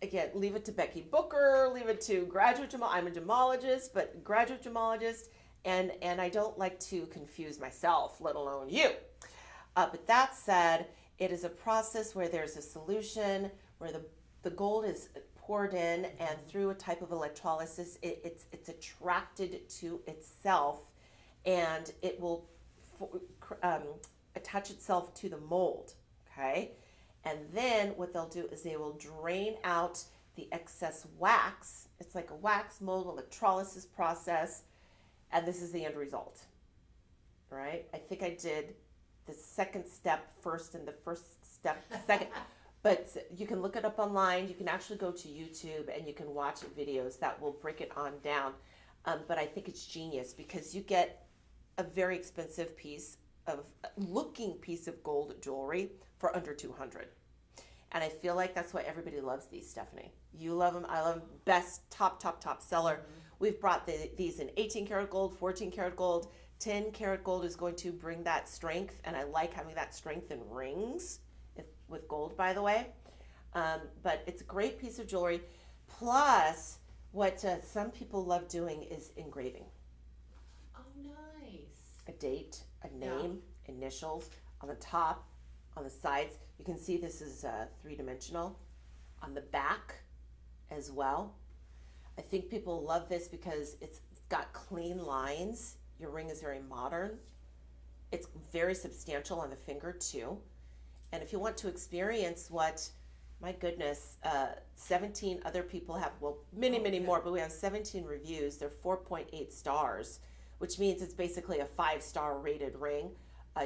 S1: again, leave it to Becky Booker, leave it to graduate gemologist. I'm a gemologist, but graduate gemologist, and I don't like to confuse myself, let alone you. But that said, it is a process where there's a solution where the gold is poured in, and through a type of electrolysis, it's attracted to itself, and it will attach itself to the mold. Okay, and then what they'll do is they will drain out the excess wax. It's like a wax mold electrolysis process, and this is the end result. Right? I think I did the second step first and the first step second. But you can look it up online. You can actually go to YouTube and you can watch videos that will break it on down. But I think it's genius because you get a very expensive piece of gold jewelry for under $200. And I feel like that's why everybody loves these, Stephanie. You love them. I love them. Best, top seller. Mm-hmm. We've brought these in 18 karat gold, 14 karat gold. 10 karat gold is going to bring that strength. And I like having that strength in rings. With gold, by the way, but it's a great piece of jewelry. Plus, what some people love doing is engraving.
S2: Oh, nice.
S1: A date, a name, initials on the top, on the sides. You can see this is three-dimensional. On the back as well. I think people love this because it's got clean lines. Your ring is very modern. It's very substantial on the finger too. And if you want to experience what, my goodness, 17 other people have, well, many more, but we have 17 reviews. They're 4.8 stars, which means it's basically a 5-star rated ring.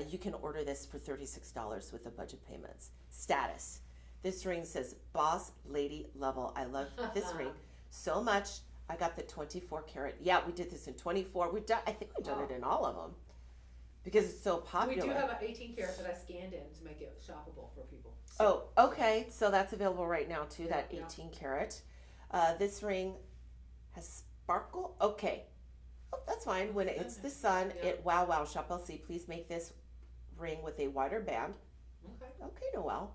S1: You can order this for $36 with the budget payments. Status. This ring says Boss Lady Level. I love this ring so much. I got the 24 karat. Yeah, we did this in 24. I think we've done it in all of them. Because it's so popular.
S2: We do have an 18 karat that I scanned in to make it shoppable for people.
S1: So, okay. So that's available right now too, that 18 karat. This ring has sparkle. Okay. Oh, that's fine. When it hits the sun, wow, Shop LC, please make this ring with a wider band. Okay, Noelle.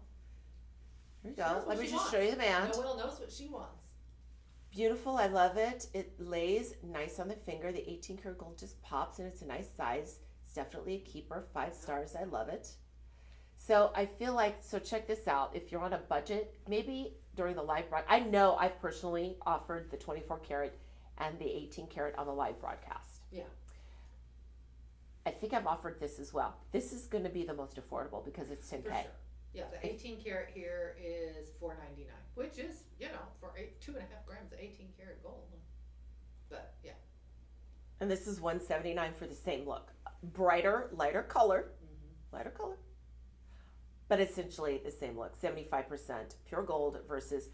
S1: Here you go. Let me just show you the band.
S2: Noelle knows what she wants.
S1: Beautiful. I love it. It lays nice on the finger. The 18 karat gold just pops and it's a nice size. Definitely a keeper, 5 stars. I love it. So I feel like, so check this out. If you're on a budget, maybe during the live broadcast, I know I've personally offered the 24 karat and the 18 karat on the live broadcast.
S2: Yeah.
S1: I think I've offered this as well. This is going to be the most affordable because it's 10K.
S2: For sure. Yeah, the 18 karat here is $4.99, which is, for 2.5 grams of 18 karat gold. But yeah.
S1: And this is $179 for the same look. Brighter, lighter color, but essentially the same look. 75% pure gold versus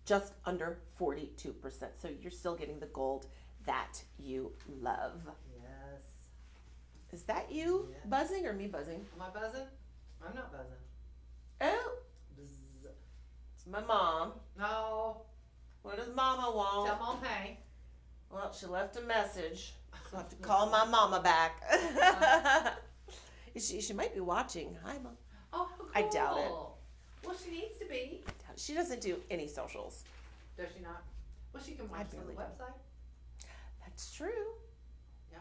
S1: just under 42%. So you're still getting the gold that you love.
S2: Yes.
S1: Is that you buzzing or me buzzing?
S2: Am I buzzing? I'm not buzzing.
S1: Oh,
S2: Bzz.
S1: it's my mom.
S2: No.
S1: What does Mama want?
S2: Tell Mom hey.
S1: Well, she left a message. So I have to call my mama back. She might be watching. Hi, Mom.
S2: Oh, cool.
S1: I doubt it.
S2: Well, she needs to be.
S1: She doesn't do any socials.
S2: Does she not? Well, she can watch it on the website.
S1: That's true.
S2: Yeah.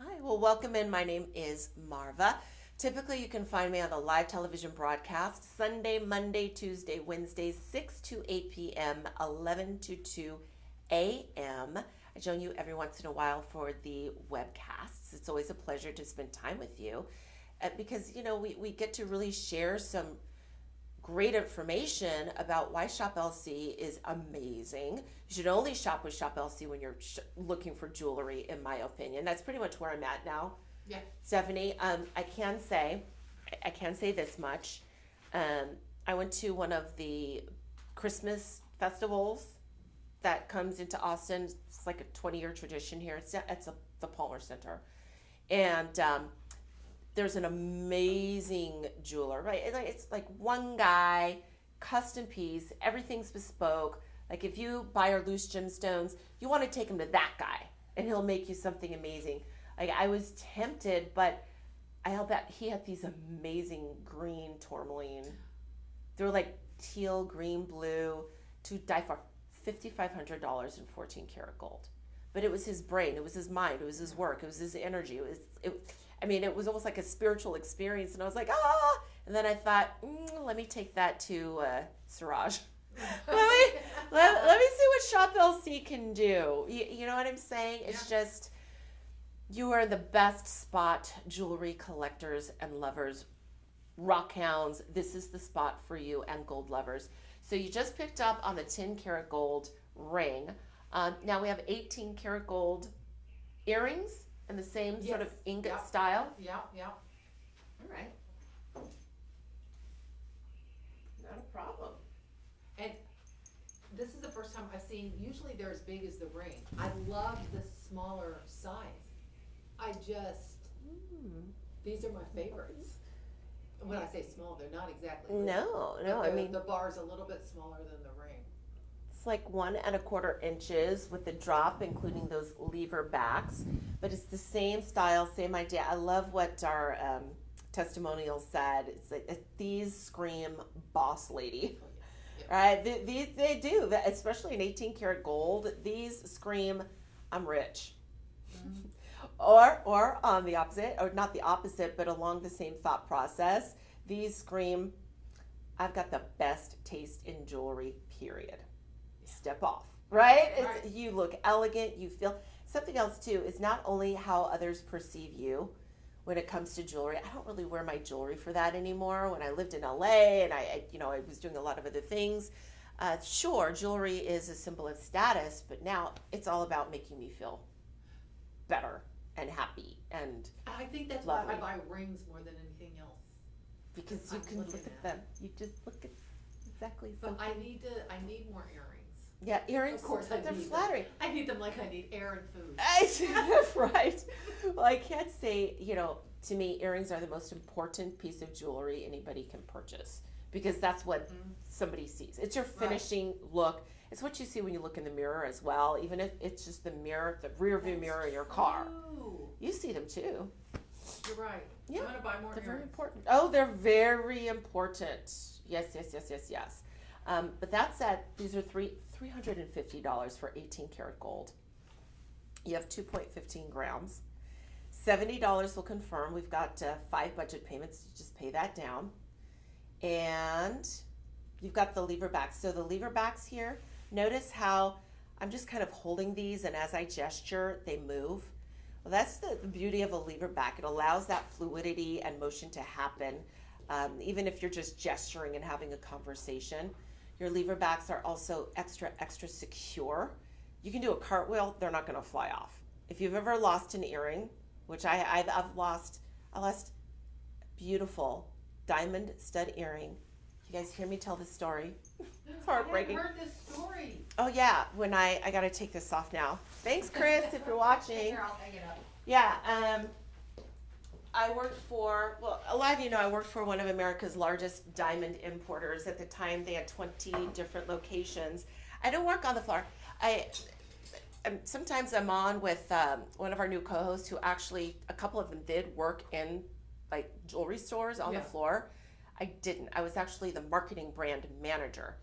S1: Hi. Well, welcome in. My name is Marva. Typically, you can find me on the live television broadcast Sunday, Monday, Tuesday, Wednesdays, 6 to 8 p.m., 11 to 2 a.m. I join you every once in a while for the webcasts. It's always a pleasure to spend time with you. because, we get to really share some great information about why Shop LC is amazing. You should only shop with Shop LC when you're looking for jewelry, in my opinion. That's pretty much where I'm at now.
S2: Yeah.
S1: Stephanie, I can say this much. I went to one of the Christmas festivals that comes into Austin. It's like a 20-year tradition here. It's the Palmer Center. And there's an amazing jeweler, right? It's like one guy, custom piece, everything's bespoke. Like if you buy our loose gemstones, you want to take him to that guy and he'll make you something amazing. Like I was tempted, but I'll bet he had these amazing green tourmaline. They were like teal, green, blue, to die for. $5,500 in 14 karat gold. But it was his brain, it was his mind, it was his work, it was his energy. It was almost like a spiritual experience. And I was like, ah! And then I thought, let me take that to Siraj. let me see what Shop LC can do. You know what I'm saying? It's just, you are the best spot, jewelry collectors and lovers, rock hounds. This is the spot for you, and gold lovers. So you just picked up on the 10 karat gold ring. Now we have 18 karat gold earrings in the same sort of ingot style.
S2: Yeah. All right.
S1: Not a problem.
S2: And this is the first time I've seen, usually they're as big as the ring. I love the smaller size. These are my favorites. When I say small, they're not exactly big.
S1: No,
S2: The bar's a little bit smaller than the ring.
S1: It's like 1 1/4 inches with the drop, including those lever backs. But it's the same style, same idea. I love what our testimonial said. It's like, these scream boss lady. Right? They do, especially in 18 karat gold. These scream, I'm rich. Or on the opposite, or not the opposite, but along the same thought process, these scream, I've got the best taste in jewelry, period. Step off, right? You look elegant, you feel. Something else too is not only how others perceive you when it comes to jewelry. I don't really wear my jewelry for that anymore. When I lived in LA and I was doing a lot of other things, sure, jewelry is a symbol of status, but now it's all about making me feel better and happy, and
S2: I think that's
S1: lovely.
S2: why I buy rings more than anything else.
S1: Because you can look at them. You just look at exactly
S2: But
S1: something.
S2: I need more earrings.
S1: Yeah, earrings.
S2: Of course,
S1: they're flattering.
S2: I need them like I need air and food.
S1: Right. Well, I can't say, to me, earrings are the most important piece of jewelry anybody can purchase, because that's what somebody sees. It's your finishing look. It's what you see when you look in the mirror as well, even if it's just the mirror, the rear view mirror in your car. You see them too.
S2: You're right.
S1: Yeah.
S2: I'm going to buy more
S1: They're
S2: earrings.
S1: very important. Oh, they're very important. Yes. But that's these are $350 for 18 karat gold. You have 2.15 grams. $70 will confirm. We've got 5 budget payments. You just pay that down. And you've got the lever backs. So the lever backs here, notice how I'm just kind of holding these, and as I gesture, they move. Well, that's the beauty of a lever back. It allows that fluidity and motion to happen, even if you're just gesturing and having a conversation. Your lever backs are also extra secure. You can do a cartwheel, they're not going to fly off. If you've ever lost an earring, which I've lost beautiful diamond stud earring. You guys hear me tell this story? It's heartbreaking.
S2: I haven't heard this story.
S1: Oh yeah, when I got to take this off now. Thanks, Chris, if you're watching.
S2: Here, I'll hang it up.
S1: Yeah, I worked for, a lot of you know I worked for one of America's largest diamond importers. At the time, they had 20 different locations. I don't work on the floor. Sometimes I'm on with one of our new co-hosts who actually, a couple of them did work in like jewelry stores on the floor. I didn't. I was actually the marketing brand manager.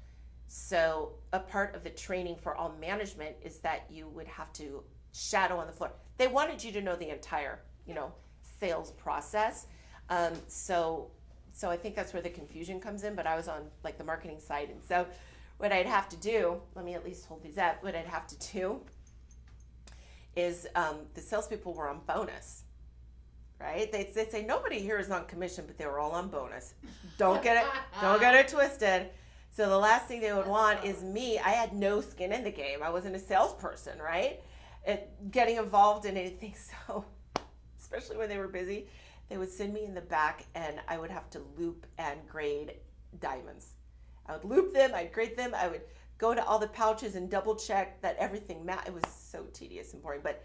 S1: So a part of the training for all management is that you would have to shadow on the floor. They wanted you to know the entire, sales process. So I think that's where the confusion comes in, but I was on like the marketing side. And so what I'd have to do, let me at least hold these up. What I'd have to do is the salespeople were on bonus, right? They'd say nobody here is on commission, but they were all on bonus. Don't get it twisted. So the last thing they would want is me. I had no skin in the game. I wasn't a salesperson, right? Getting involved in anything. So, especially when they were busy, they would send me in the back, and I would have to loop and grade diamonds. I would loop them. I'd grade them. I would go to all the pouches and double check that everything matched. It was so tedious and boring, but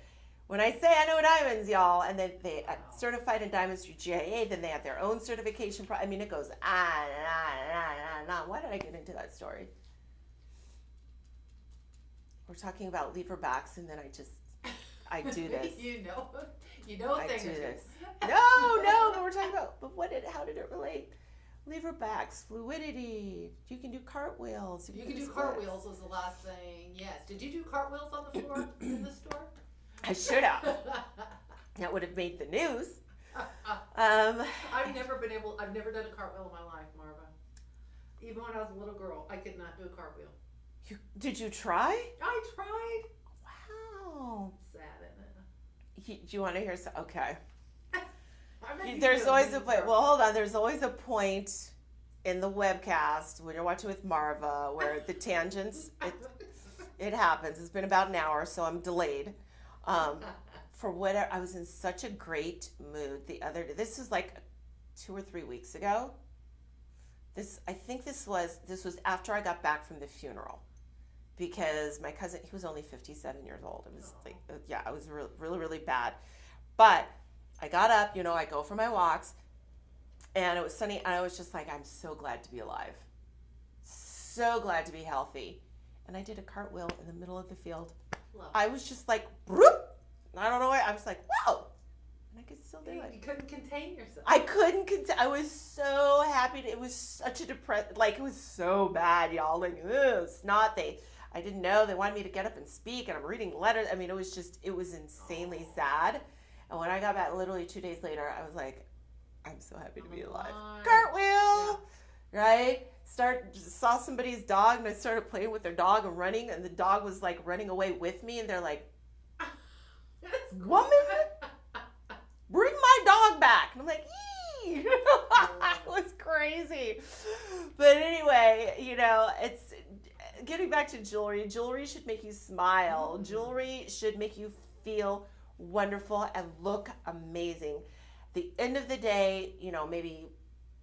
S1: when I say I know diamonds, y'all, and then they certified in diamonds through GIA, then they have their own certification. I mean, it goes on and on and on and on. Why did I get into that story? We're talking about lever backs, and then I do this.
S2: you know
S1: I
S2: things.
S1: do this. No, but we're talking about, how did it relate? Lever backs, fluidity. You can do cartwheels.
S2: You can do cartwheels was the last thing. Yes. Did you do cartwheels on the floor in the store?
S1: I should have. That would have made the news.
S2: I've never done a cartwheel in my life, Marva. Even when I was a little girl, I could not do a cartwheel.
S1: Did you try?
S2: I tried.
S1: Wow.
S2: Sad, isn't it?
S1: Do you want to hear some? Okay.
S2: There's
S1: There's always a point. Well, hold on. There's always a point in the webcast when you're watching with Marva where the tangents, it happens. It's been about an hour, so I'm delayed. For whatever, I was in such a great mood the other day. This was like 2 or 3 weeks ago. I think this was after I got back from the funeral, because my cousin, he was only 57 years old. It was it was really, really bad. But I got up, I go for my walks, and it was sunny, and I was just like, I'm so glad to be alive. So glad to be healthy. And I did a cartwheel in the middle of the field.
S2: Love.
S1: I was just like, whoop! I don't know why. I was like, whoa! And I could still do it.
S2: You couldn't contain yourself.
S1: I couldn't I was so happy. It was such a it was so bad, y'all. Like, snot. I didn't know. They wanted me to get up and speak, and I'm reading letters. I mean, it was insanely sad. And when I got back literally 2 days later, I was like, I'm so happy to be alive. Cartwheel! Yeah. Right? Saw somebody's dog, and I started playing with their dog and running, and the dog was like running away with me, and they're like, woman, bring my dog back. And I'm like, yee! It was crazy. But anyway, it's getting back to jewelry. Jewelry should make you smile. Jewelry should make you feel wonderful and look amazing. The end of the day, maybe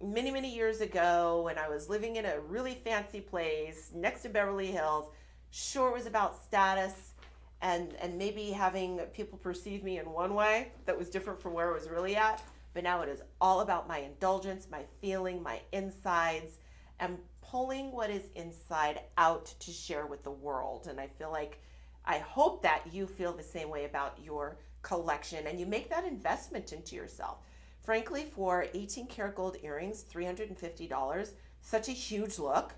S1: many, many years ago when I was living in a really fancy place next to Beverly Hills, sure, it was about status and maybe having people perceive me in one way that was different from where I was really at. But now it is all about my indulgence, my feeling, my insides, and pulling what is inside out to share with the world. And I hope that you feel the same way about your collection, and you make that investment into yourself. Frankly, for 18 karat gold earrings, $350, such a huge look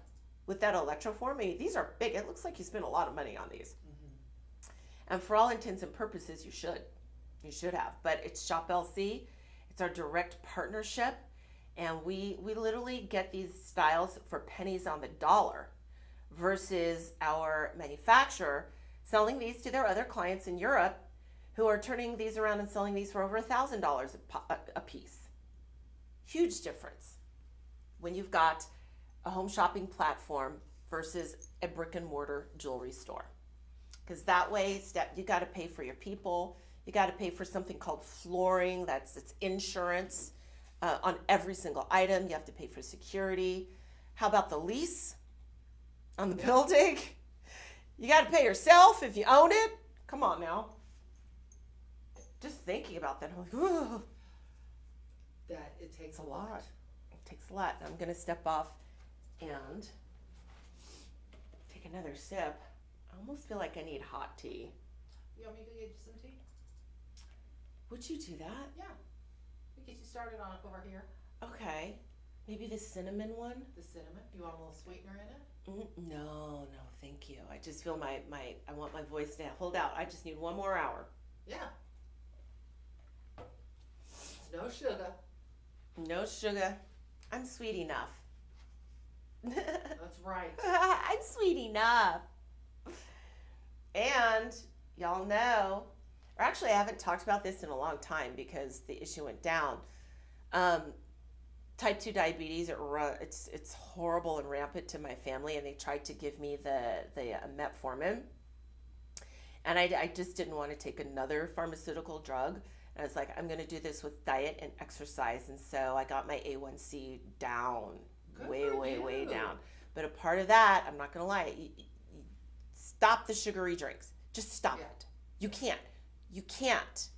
S1: with that electroform. I mean, these are big. It looks like you spent a lot of money on these. Mm-hmm. And for all intents and purposes, you should have. But it's Shop LC. It's our direct partnership. And we literally get these styles for pennies on the dollar versus our manufacturer selling these to their other clients in Europe who are turning these around and selling these for over $1,000 a piece. Huge difference when you've got a home shopping platform versus a brick and mortar jewelry store. Because that way, you got to pay for your people. You got to pay for something called flooring. It's insurance on every single item. You have to pay for security. How about the lease on the building? You got to pay yourself if you own it. Come on now. Just thinking about that, I'm like, ooh.
S2: That it takes a lot.
S1: It takes a lot. I'm going to step off and take another sip. I almost feel like I need hot tea.
S2: You want me to get you some tea?
S1: Would you do that?
S2: Yeah. We get you started on over here.
S1: Okay. Maybe the cinnamon one?
S2: The cinnamon? You want a little sweetener in it?
S1: No, thank you. I just feel I want my voice to hold out. I just need 1 more hour.
S2: Yeah. No sugar.
S1: No sugar. I'm sweet enough.
S2: That's right.
S1: I'm sweet enough. And y'all know or actually, I haven't talked about this in a long time because the issue went down. Um, Type 2 diabetes, it's horrible and rampant to my family, and they tried to give me the metformin, and I just didn't want to take another pharmaceutical drug. And I was like, I'm going to do this with diet and exercise, and so I got my A1C down,
S2: Good
S1: way,
S2: for
S1: way, way
S2: you.
S1: down. But a part of that, I'm not going to lie, stop the sugary drinks. Just stop
S2: Yeah.
S1: it. You can't. You can't.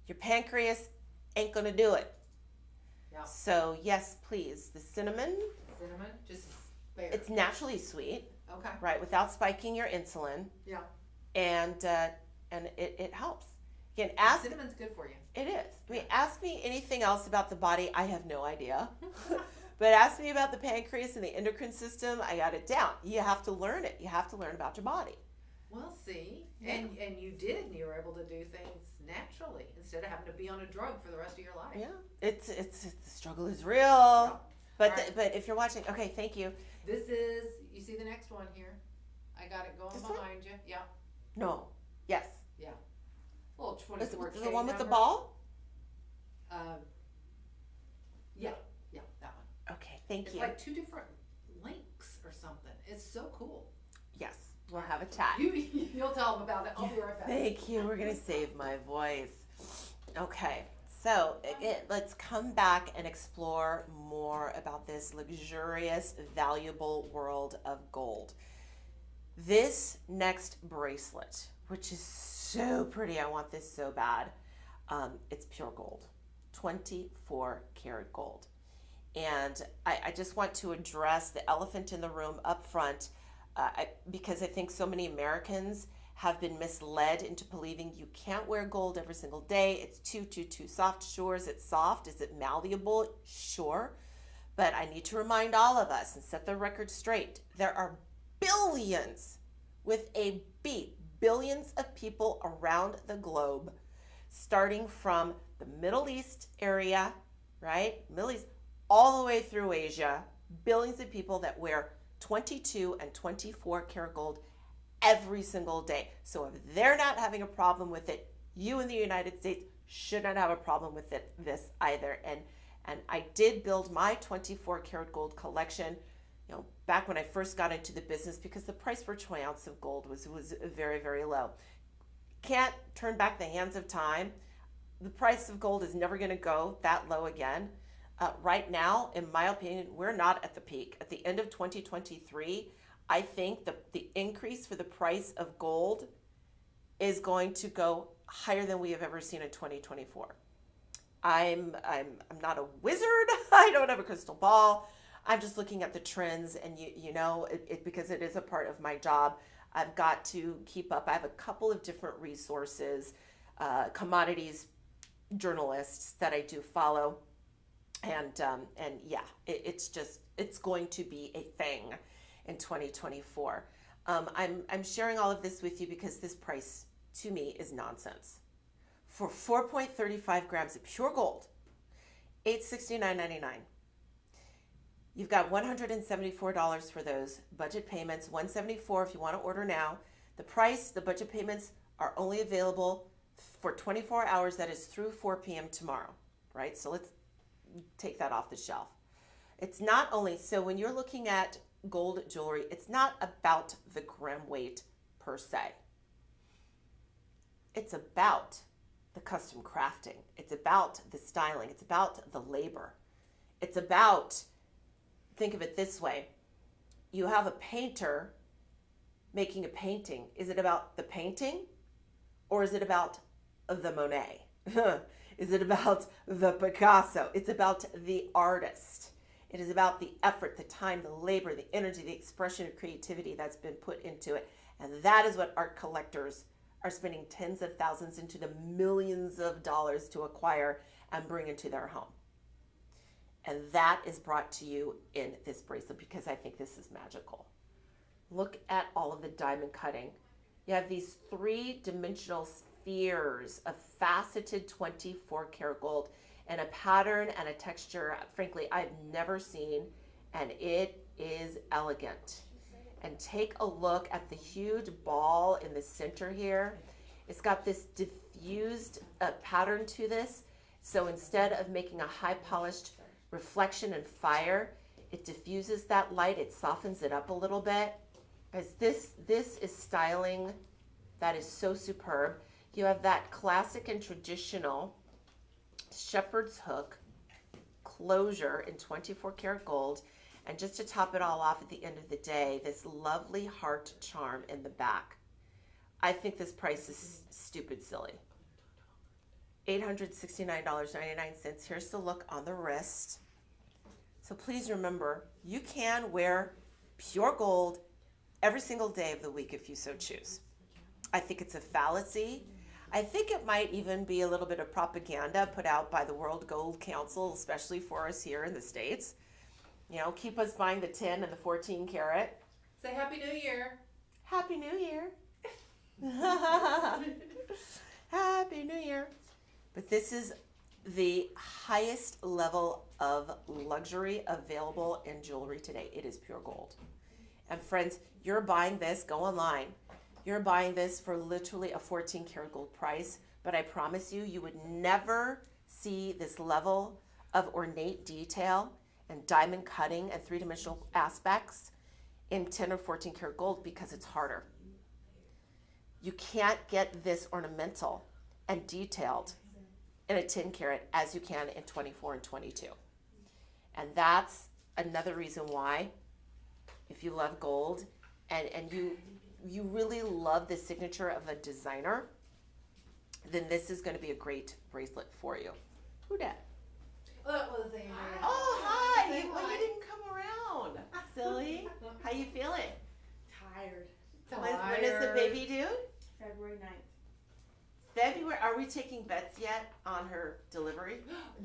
S1: Your pancreas ain't going to do it.
S2: Yeah.
S1: So yes, please, the cinnamon,
S2: Cinnamon, just bare.
S1: it's naturally sweet,
S2: Okay.
S1: right, without spiking your insulin,
S2: Yeah.
S1: and it helps. Again, ask,
S2: Cinnamon's good for you.
S1: it is. I mean, ask me anything else about the body, I have no idea. But ask me about the pancreas and the endocrine system, I got it down. You have to learn it. You have to learn about your body.
S2: Well, see,
S1: Yeah.
S2: and you did, and you were able to do things naturally instead of having to be on a drug for the rest of your life.
S1: Yeah, it's the struggle is real.
S2: Yeah.
S1: But
S2: All right.
S1: but if you're watching, okay, thank you.
S2: This is, you see the next one here? I got it going
S1: This one?
S2: behind you. Yeah.
S1: No, yes,
S2: Little
S1: is
S2: 24K
S1: the one with the
S2: number.
S1: ball.
S2: Yeah, that one.
S1: Okay, thank
S2: It's
S1: you.
S2: like 2 different links or something. It's so cool.
S1: Yes, we'll have a chat.
S2: You'll tell them about it. I'll be right back.
S1: Thank you. We're gonna save my voice. Okay, so let's come back and explore more about this luxurious, valuable world of gold. This next bracelet, which is so pretty, I want this so bad. It's pure gold, 24 karat gold. And I just want to address the elephant in the room up front, because I think so many Americans have been misled into believing you can't wear gold every single day. It's too soft. Sure, is it soft? Is it malleable? Sure. But I need to remind all of us and set the record straight. There are billions, with a B, billions of people around the globe, starting from the Middle East area, right? Middle East, all the way through Asia, billions of people that wear 22 and 24 karat gold every single day. So if they're not having a problem with it, you in the United States should not have a problem with this either. And I did build my 24 karat gold collection, back when I first got into the business, because the price per troy ounce of gold was very, very low. Can't turn back the hands of time. The price of gold is never going to go that low again. Right now, in my opinion, we're not at the peak. At the end of 2023, I think the increase for the price of gold is going to go higher than we have ever seen in 2024. I'm not a wizard. I don't have a crystal ball. I'm just looking at the trends, and because it is a part of my job, I've got to keep up. I have a couple of different resources, commodities journalists that I do follow, and yeah, it's going to be a thing in 2024. I'm sharing all of this with you because this price to me is nonsense. For 4.35 grams of pure gold, $869.99. You've got $174 for those budget payments, $174 if you want to order now. The budget payments are only available for 24 hours, that is through 4 p.m. tomorrow, right? So let's take that off the shelf. It's not only, so when you're looking at gold jewelry, it's not about the gram weight per se. It's about the custom crafting. It's about the styling. It's about the labor. It's about, think of it this way. You have a painter making a painting. Is it about the painting, or is it about the Monet? Is it about the Picasso? It's about the artist. It is about the effort, the time, the labor, the energy, the expression of creativity that's been put into it. And that is what art collectors are spending tens of thousands into the millions of dollars to acquire and bring into their home. And that is brought to you in this bracelet because I think this is magical. Look at all of the diamond cutting. You have these 3-dimensional spheres of faceted 24 karat gold and a pattern and a texture, frankly, I've never seen, and it is elegant. And take a look at the huge ball in the center here. It's got this diffused pattern to this. So instead of making a high polished reflection and fire, it diffuses that light. It softens it up a little bit. Guys, this is styling that is so superb. You have that classic and traditional shepherd's hook closure in 24 karat gold. And just to top it all off at the end of the day, this lovely heart charm in the back. I think this price is stupid silly. $869.99. Here's the look on the wrist. So please remember, you can wear pure gold every single day of the week if you so choose. I think it's a fallacy. I think it might even be a little bit of propaganda put out by the World Gold Council, especially for us here in the States. You know, keep us buying the 10 and the 14 karat.
S2: Say Happy New Year.
S1: Happy New Year. Happy New Year. But this is the highest level of luxury available in jewelry today. It is pure gold. And friends, you're buying this, go online. You're buying this for literally a 14 karat gold price. But I promise you, you would never see this level of ornate detail and diamond cutting and three-dimensional aspects in 10 or 14 karat gold because it's harder. You can't get this ornamental and detailed in a 10 karat as you can in 24 and 22. And that's another reason why, if you love gold and you really love the signature of a designer, then this is going to be a great bracelet for you. Who dat?
S2: That was Andrea.
S1: Oh, hi. You didn't come around. Silly. How you feeling?
S3: Tired.
S1: When is the baby due?
S3: February 9th.
S1: February. Are we taking bets yet on her delivery?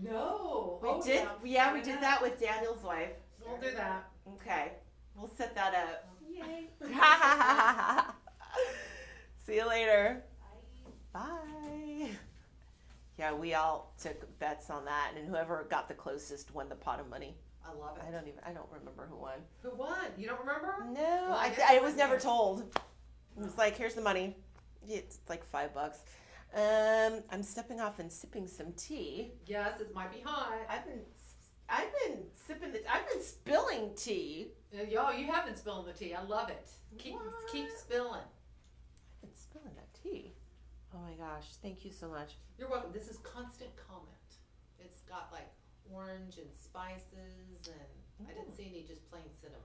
S2: No.
S1: We did. Yeah, we did that with Daniel's wife.
S2: We'll do that.
S1: Okay. We'll set that up.
S3: Yay.
S1: See you later. Bye. Yeah, we all took bets on that, and whoever got the closest won the pot of money.
S2: I love it.
S1: I don't remember who won.
S2: Who won? You don't remember?
S1: No,
S2: Well, I guess
S1: I
S2: it
S1: was
S2: was
S1: never
S2: you.
S1: told. It was like, here's the money. It's like $5. I'm stepping off and sipping some tea.
S2: Yes, it might be hot.
S1: I've been sipping I've been spilling tea.
S2: Yo, you have been spilling the tea. I love it. Keep
S1: What?
S2: spilling.
S1: I've been spilling that tea. Oh my gosh, thank you so much.
S2: You're welcome. This is Constant Comment. It's got like orange and spices, and I didn't see any just plain cinnamon.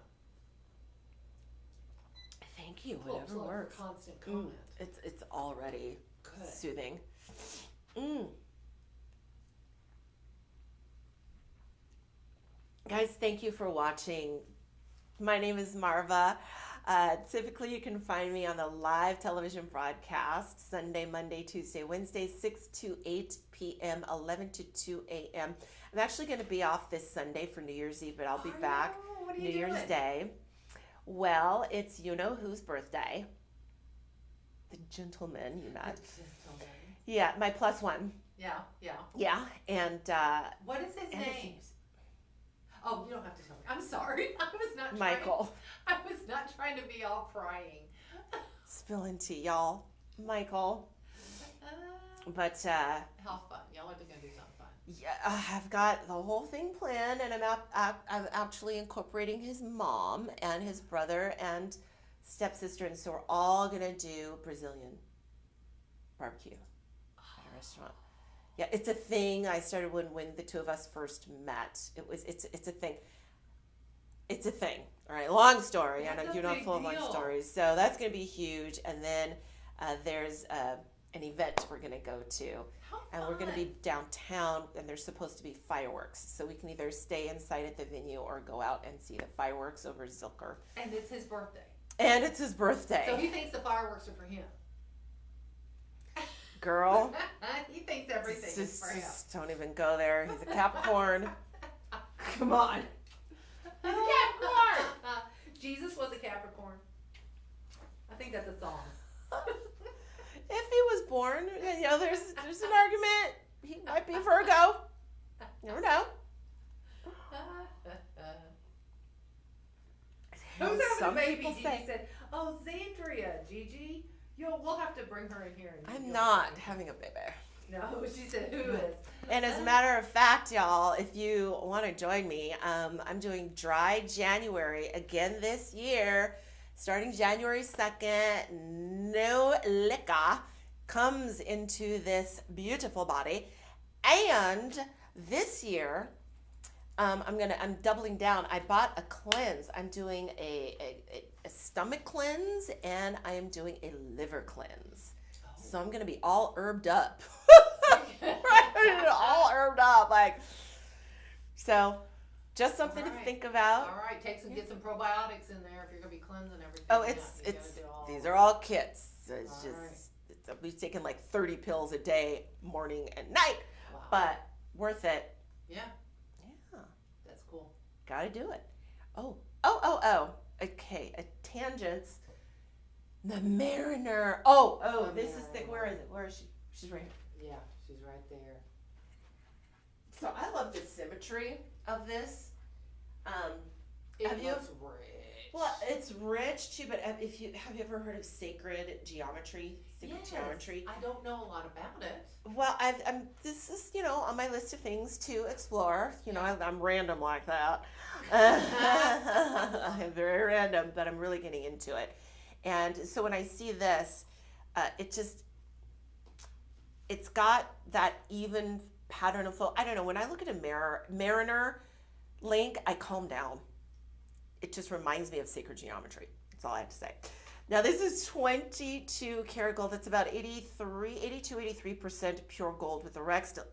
S1: Thank you,
S2: Cool.
S1: whatever
S2: Plug for
S1: works.
S2: Constant Comment.
S1: It's already
S2: Good.
S1: soothing. Guys, thank you for watching. My name is Marva. Typically, you can find me on the live television broadcast Sunday, Monday, Tuesday, Wednesday, 6 to 8 p.m., 11 to 2 a.m. I'm actually going to be off this Sunday for New Year's Eve, but I'll be back
S2: What are
S1: New
S2: you
S1: Year's
S2: doing?
S1: Day. Well, it's you-know-whose birthday. The gentleman you met. Yeah, my plus one.
S2: Yeah.
S1: Yeah, and
S2: What is his
S1: and
S2: name? Oh, you don't have to tell me. I'm sorry. I was not
S1: Michael.
S2: I was not trying to be all prying.
S1: Spilling tea, y'all. Michael. But
S2: How fun. Y'all are going to do something fun.
S1: yeah, I've got the whole thing planned, and I'm actually incorporating his mom and his brother and stepsister, and so we're all gonna do Brazilian barbecue at a restaurant. Yeah, it's a thing. I started when the two of us first met. It's a thing. It's a thing. All right, long story. I
S2: That's
S1: know
S2: a
S1: you're not
S2: big
S1: full of long
S2: deal.
S1: stories, so that's gonna be huge. And then there's an event we're gonna go to.
S2: How fun.
S1: And we're going to be downtown, and there's supposed to be fireworks. So we can either stay inside at the venue or go out and see the fireworks over Zilker.
S2: And it's his birthday.
S1: And it's his birthday.
S2: So he thinks the fireworks are for him.
S1: Girl,
S2: He thinks everything is for him.
S1: just don't even go there. He's a Capricorn. Come on. He's a Capricorn.
S2: Jesus was a Capricorn. I think that's a song.
S1: If he was born, you know, there's an argument. He might be Virgo. Never know.
S2: Who's having
S1: Some
S2: a baby?
S1: people
S2: Gigi
S1: say-
S2: said, "Oh, Zandria, Gigi, We'll have to bring her in here. And
S1: I'm
S2: you'll-
S1: not having a baby.
S2: No, she said, who is?
S1: And as a matter of fact, y'all, if you want to join me, I'm doing Dry January again this year, starting January 2nd. No liquor comes into this beautiful body. And this year, I'm doubling down. I bought a cleanse. I'm doing a stomach cleanse, and I am doing a liver cleanse. So I'm gonna be all herbed up. Right? All herbed up, like, so just something to
S2: Alright.
S1: think about.
S2: All right, get some probiotics in there if you're gonna be cleansing everything.
S1: Oh,
S2: Yeah,
S1: it's
S2: you gotta do all
S1: these
S2: of
S1: are
S2: it.
S1: all kits. So it's
S2: Alright.
S1: just I'll be taking like 30 pills a day, morning and night,
S2: Wow.
S1: but worth it.
S2: Yeah,
S1: Yeah,
S2: that's cool.
S1: gotta do it. Oh. Okay, a tangents. The Mariner. Oh,
S2: The
S1: this is the,
S2: Mariner.
S1: where is it? Where is she? She's right here.
S2: Yeah, she's right there.
S1: So I love the symmetry of this.
S2: It
S1: Have you-
S2: looks rich.
S1: Well, it's rich too, but have you ever heard of sacred geometry? Sacred
S2: Yes,
S1: geometry.
S2: I don't know a lot about it.
S1: Well, this is on my list of things to explore. I'm random like that. I'm very random, but I'm really getting into it. And so when I see this, it's got that even pattern of flow. I don't know. When I look at a Mariner link, I calm down. It just reminds me of sacred geometry. That's all I have to say. Now this is 22 karat gold. That's about 83% pure gold, with the rest a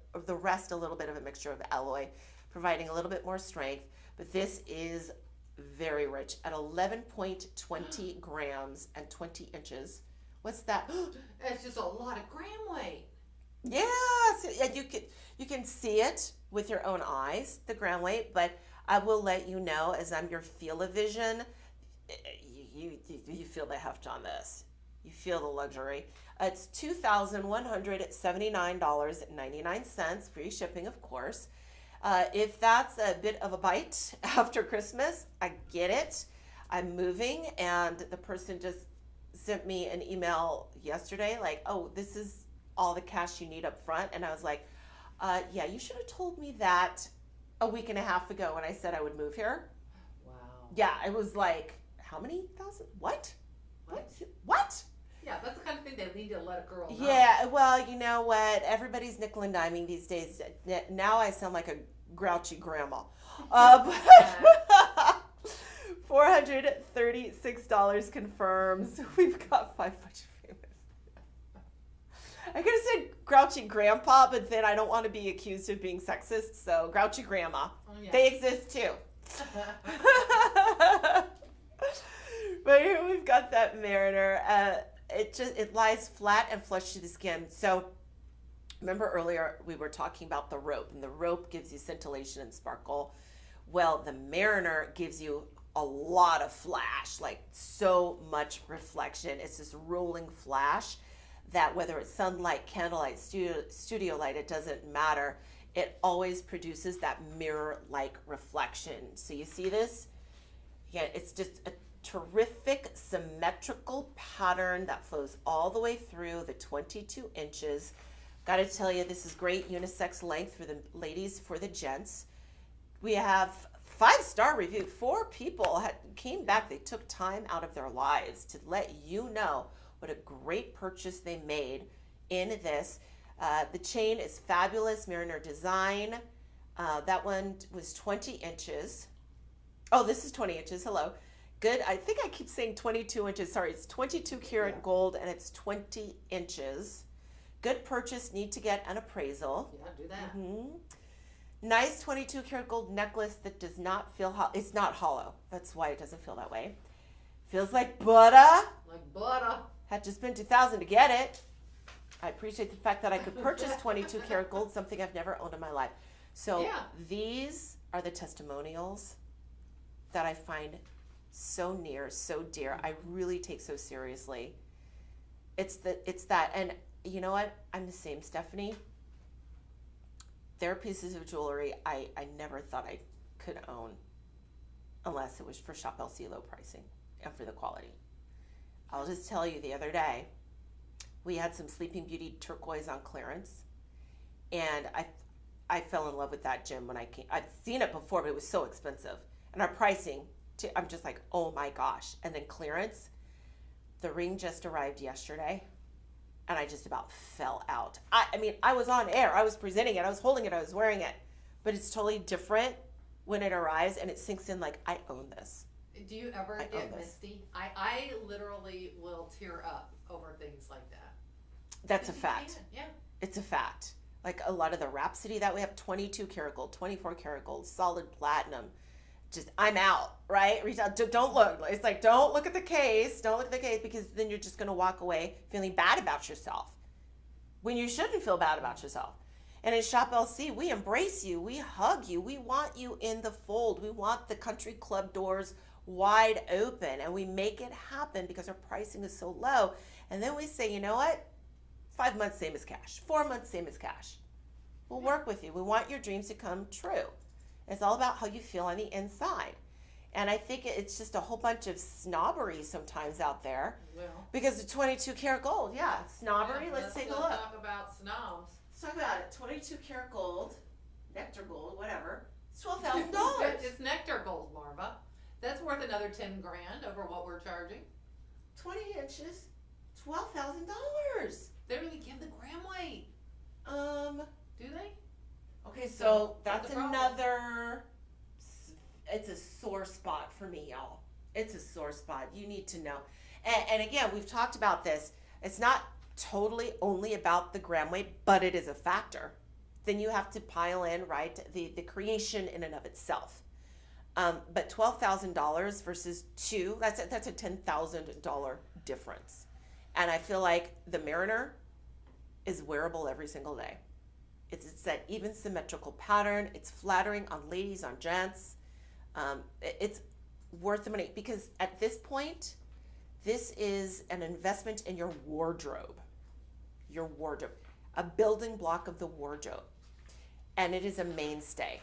S1: little bit of a mixture of alloy, providing a little bit more strength. But this is very rich at 11.20 grams and 20 inches. What's that?
S2: It's just a lot of gram weight.
S1: Yes, and you can see it with your own eyes, the gram weight, but I will let you know, as I'm your feel-o-vision, you feel the heft on this. You feel the luxury. It's $2,179.99, free shipping, of course. If that's a bit of a bite after Christmas, I get it. I'm moving, and the person just sent me an email yesterday like, oh, this is all the cash you need up front. And I was like, yeah, you should have told me that a week and a half ago when I said I would move here.
S2: Wow.
S1: Yeah, it was like, how many thousand? What?
S2: Yeah, that's the kind of thing they need to let a girl know.
S1: Yeah, well, you know what? Everybody's nickel and diming these days. Now I sound like a grouchy grandma. $436 confirms. We've got 5 bunch of famous. I could have said grouchy grandpa, but then I don't want to be accused of being sexist, so grouchy grandma.
S2: Oh, yeah.
S1: They exist too. But here we've got that Mariner. It lies flat and flush to the skin. So remember earlier we were talking about the rope, and the rope gives you scintillation and sparkle. Well, the Mariner gives you a lot of flash, like so much reflection. It's this rolling flash that whether it's sunlight, candlelight, studio light, it doesn't matter. It always produces that mirror-like reflection. So you see this? Yeah, it's just a terrific symmetrical pattern that flows all the way through the 22 inches. Got to tell you, this is great unisex length for the ladies, for the gents. We have 5-star review. 4 people came back. They took time out of their lives to let you know what a great purchase they made in this. The chain is fabulous, Mariner design. That one was 20 inches. Oh, this is 20 inches. Hello. Good. I think I keep saying 22 inches. Sorry, it's 22 karat gold, and it's 20 inches. Good purchase. Need to get an appraisal.
S2: Yeah, do that.
S1: Nice 22 karat gold necklace that does not feel hollow. It's not hollow. That's why it doesn't feel that way. Feels like butter.
S2: Like butter.
S1: Had to spend $2,000 to get it. I appreciate the fact that I could purchase 22 karat gold, something I've never owned in my life. So these are the testimonials that I find so near, so dear. I really take so seriously. It's that, and you know what? I'm the same, Stephanie. There are pieces of jewelry I never thought I could own unless it was for Shop LC low pricing and for the quality. I'll just tell you, the other day, We had some Sleeping Beauty turquoise on clearance, and I fell in love with that gem when I came. I've seen it before, but it was so expensive, and our pricing, I'm just like, oh my gosh. And then clearance, the ring just arrived yesterday, and I just about fell out. I mean, I was on air, I was presenting it, I was holding it, I was wearing it, but it's totally different when it arrives, and it sinks in like, I own this.
S2: Do you ever
S1: I own
S2: get
S1: this.
S2: misty? I literally will tear up over things like that.
S1: That's a
S2: You
S1: fact.
S2: can, yeah.
S1: It's a fact. Like a lot of the Rhapsody that we have, 22 karat gold, 24 karat gold, solid platinum. Just, I'm out, right? Reach out. Don't look. It's like, don't look at the case. Don't look at the case, because then you're just going to walk away feeling bad about yourself when you shouldn't feel bad about yourself. And in Shop LC, we embrace you. We hug you. We want you in the fold. We want the country club doors wide open, and we make it happen because our pricing is so low. And then we say, you know what? 5 months, same as cash. 4 months, same as cash. We'll work with you. We want your dreams to come true. It's all about how you feel on the inside. And I think it's just a whole bunch of snobbery sometimes out there.
S2: Well,
S1: Because the 22 karat gold, yeah, snobbery.
S2: yeah,
S1: let's take a
S2: not
S1: look.
S2: Talk about snobs.
S1: Let's talk about it. 22 karat gold, nectar gold, whatever. It's $12,000.
S2: It's nectar gold, Marva. That's worth another 10 grand over what we're charging.
S1: 20 inches, $12,000.
S2: They don't even give the gram weight, do they?
S1: Okay, so
S2: So,
S1: that's
S2: the problem.
S1: another. It's a sore spot for me, y'all. It's a sore spot. You need to know. And again, we've talked about this. It's not totally only about the gram weight, but it is a factor. Then you have to pile in, right, the creation in and of itself. But $12,000 versus that's a $10,000 difference. And I feel like the Mariner is wearable every single day. It's that even symmetrical pattern. It's flattering on ladies, on gents. It's worth the money, because at this point, this is an investment in your wardrobe. Your wardrobe, a building block of the wardrobe, and it is a mainstay.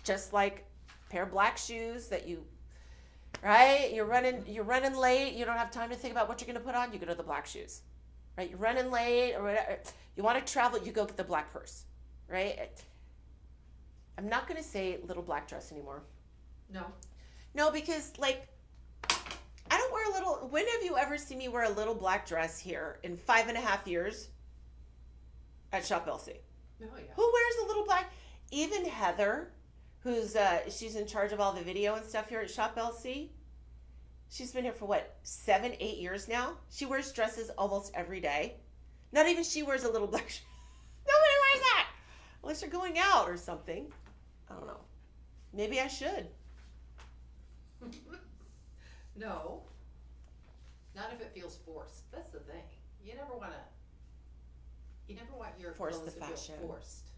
S1: Just like a pair of black shoes that right? You're running late. You don't have time to think about what you're going to put on. You go to the black shoes, right? You're running late or whatever. You want to travel, you go get the black purse, right? I'm not going to say little black dress anymore. No, because like, I don't wear a little. When have you ever seen me wear a little black dress here in 5.5 years at Shop LC?
S2: Oh, yeah.
S1: Who wears a little black? Even Heather, who's she's in charge of all the video and stuff here at Shop LC. She's been here for what, 7-8 years now? She wears dresses almost every day. Not even she wears a little black. Nobody wears that unless you're going out or something. I don't know. Maybe I should.
S2: No. Not if it feels forced. That's the thing. You never want your
S1: Force
S2: clothes
S1: the
S2: to
S1: fashion.
S2: feel forced.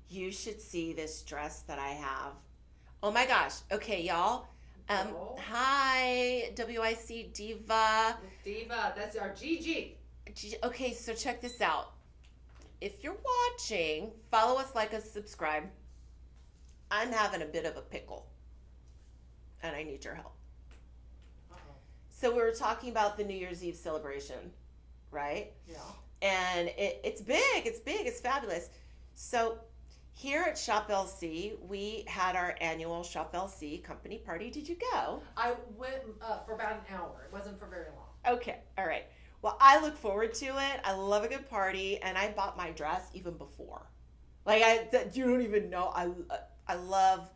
S1: You should see this dress that I have. Oh my gosh. Okay, y'all.
S2: Oh.
S1: Hi, WIC Diva.
S2: Diva, that's our GG.
S1: Okay, so check this out. If you're watching, follow us, like us, subscribe. I'm having a bit of a pickle, and I need your help.
S2: Uh-oh.
S1: So we were talking about the New Year's Eve celebration, right?
S2: Yeah.
S1: And it's big, it's fabulous. So here at Shop LC, we had our annual Shop LC company party. Did you go?
S2: I went for about an hour. It wasn't for very long.
S1: Okay, all right. Well, I look forward to it. I love a good party, and I bought my dress even before. Like you don't even know. I love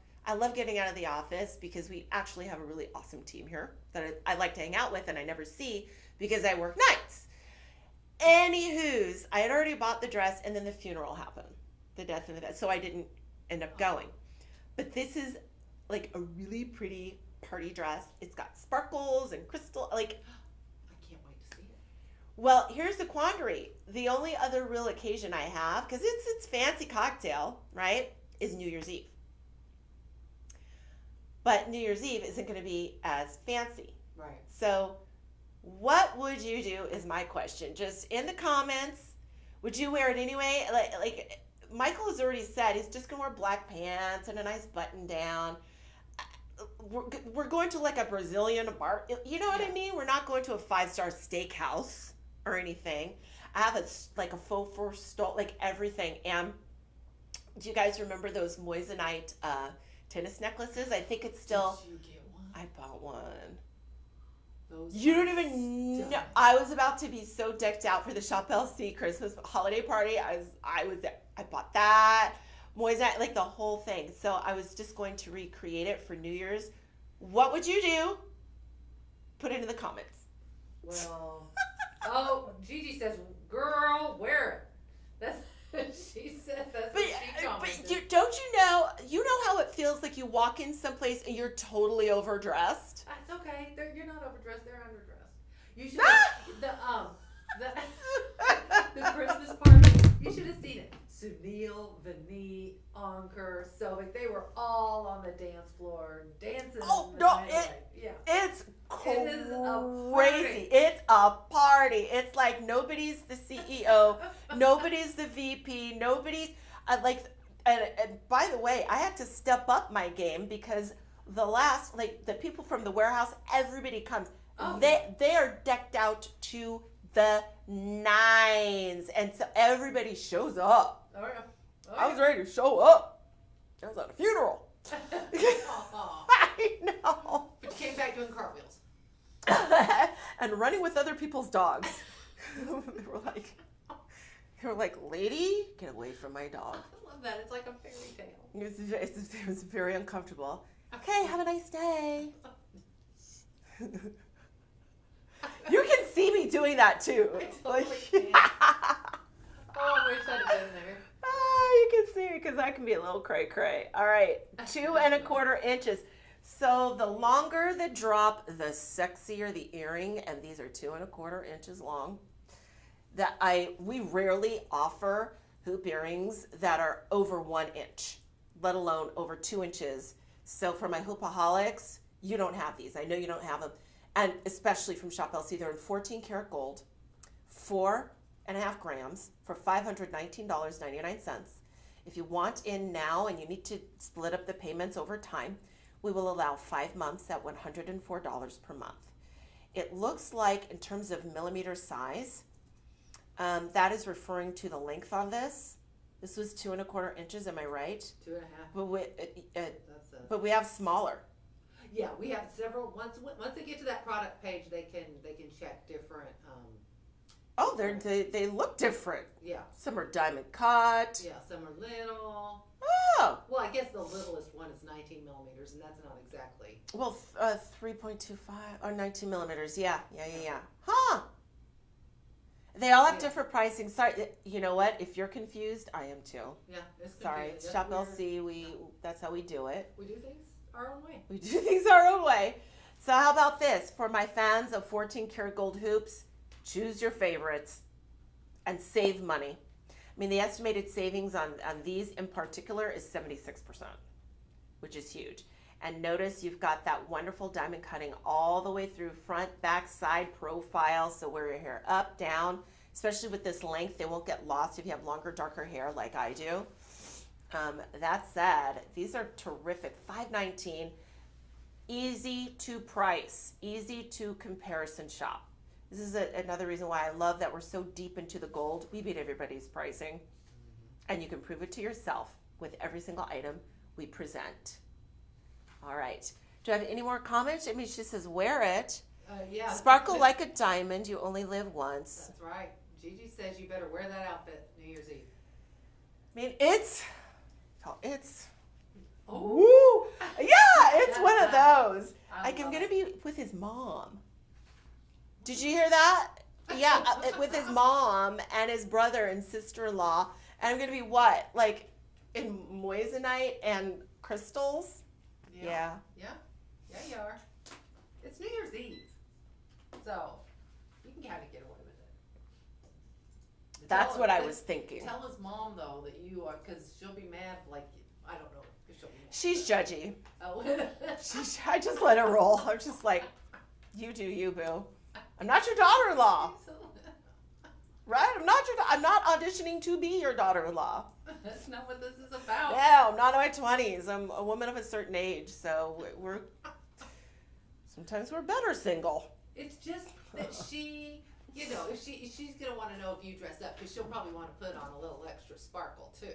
S1: getting out of the office because we actually have a really awesome team here that I like to hang out with, and I never see because I work nights. Anywho's, I had already bought the dress, and then the funeral happened, the death of the vet, so I didn't end up going. But this is like a really pretty party dress. It's got sparkles and crystal, like.
S2: I can't wait to see it.
S1: Well, here's the quandary. The only other real occasion I have, because it's fancy cocktail, right, is New Year's Eve. But New Year's Eve isn't going to be as fancy.
S2: Right.
S1: So what would you do is my question. Just in the comments, would you wear it anyway? Like Michael has already said he's just going to wear black pants and a nice button down. We're going to like a Brazilian bar. You know what I mean? We're not going to a 5-star steakhouse. or anything. I have like a faux fur stole, like everything. And do you guys remember those moissanite tennis necklaces? I think it's still.
S2: Did you get one?
S1: I bought one.
S2: Those
S1: You don't
S2: are
S1: even know.
S2: stunning.
S1: I was about to be so decked out for the Shop LC Christmas holiday party. I was there. I bought that. Moissanite, like the whole thing. So I was just going to recreate it for New Year's. What would you do? Put it in the comments.
S2: Well, oh, Gigi says, "Girl, wear it." That's she says that's
S1: But,
S2: what she commented.
S1: don't you know how it feels like you walk in someplace and you're totally overdressed?
S2: That's okay. You're not overdressed. They're underdressed. You should the Christmas party. You should have seen it. Sunil, Vinny, Ankur, Selvig, they were all on the dance floor dancing.
S1: Oh,
S2: in the
S1: no,
S2: dynamite. Yeah.
S1: It's
S2: It is a
S1: crazy.
S2: party.
S1: It's a party. It's like nobody's the CEO, nobody's the VP, nobody's like. And by the way, I had to step up my game because the people from the warehouse, everybody comes.
S2: Oh,
S1: They are decked out to the nines, and so everybody shows up.
S2: Oh, yeah. Oh,
S1: I was ready to show up. I was at a funeral.
S2: Aw.
S1: I know.
S2: But you came back doing cartwheels.
S1: And running with other people's dogs. they were like, lady, get away from my dog.
S2: I love that. It's like a fairy tale.
S1: It was very uncomfortable. Okay, have a nice day. You can see me doing that too.
S2: I totally can. Oh, I wish I'd have been there.
S1: You can see me because I can be a little cray cray. All right, 2 1/4 inches. So the longer the drop, the sexier the earring, and these are 2 1/4 inches long. We rarely offer hoop earrings that are over 1 inch, let alone over 2 inches. So for my hoopaholics, you don't have these. I know you don't have them, and especially from Shop LC, they're in 14 karat gold, 4.5 grams for $519.99. If you want in now and you need to split up the payments over time, we will allow 5 months at $104 per month. It looks like in terms of millimeter size, that is referring to the length on this. This was 2 1/4 inches, am I right?
S2: 2.5.
S1: But we have smaller.
S2: Yeah, we have several. Once they get to that product page, they can check different.
S1: Oh, they look different.
S2: Yeah,
S1: Some are diamond cut.
S2: yeah. Some are little.
S1: Oh,
S2: Well, I guess the littlest one is 19 millimeters, and that's not exactly.
S1: well, 3.25 or 19 millimeters. Yeah. Huh. They all have
S2: Yeah.
S1: different pricing. Sorry, you know what? If you're confused, I am too.
S2: Yeah, it's
S1: Sorry,
S2: confusing.
S1: Shop
S2: We're-
S1: LC. That's how we do it.
S2: We do things our own way.
S1: We do things our own way. So how about this? For my fans of 14 karat gold hoops, choose your favorites and save money. I mean, the estimated savings on these in particular is 76%, which is huge. And notice you've got that wonderful diamond cutting all the way through front, back, side profile. So where your hair up, down, especially with this length, they won't get lost if you have longer, darker hair like I do. That said, these are terrific. $519, easy to price, easy to comparison shop. This is another reason why I love that we're so deep into the gold. We beat everybody's pricing, and you can prove it to yourself with every single item we present. All right. Do I have any more comments? I mean, she says, wear it.
S2: Yeah.
S1: Sparkle like a diamond. You only live once.
S2: That's right. Gigi says you better wear that outfit New Year's Eve.
S1: I mean, it's
S2: Oh.
S1: woo. Yeah, it's one of those. Like, I'm going to be with his mom. Did you hear that? Yeah, with his mom and his brother and sister-in-law. And I'm going to be what? Like, in moissanite and crystals? Yeah.
S2: Yeah, you are. It's New Year's Eve, so you can kind of get away with it.
S1: That's what I was thinking.
S2: Tell his mom though that you are, because she'll be mad. Like I don't know if she'll be mad.
S1: She's judgy.
S2: Oh.
S1: I just let her roll. I'm just like, you do you, boo. I'm not your daughter-in-law, right? I'm not auditioning to be your daughter-in-law.
S2: That's not what this is about.
S1: No, I'm not in my 20s. I'm a woman of a certain age, so sometimes we're better single.
S2: It's just that she You know, if she's gonna want to know if you dress up, because she'll probably want to put on a little extra sparkle too.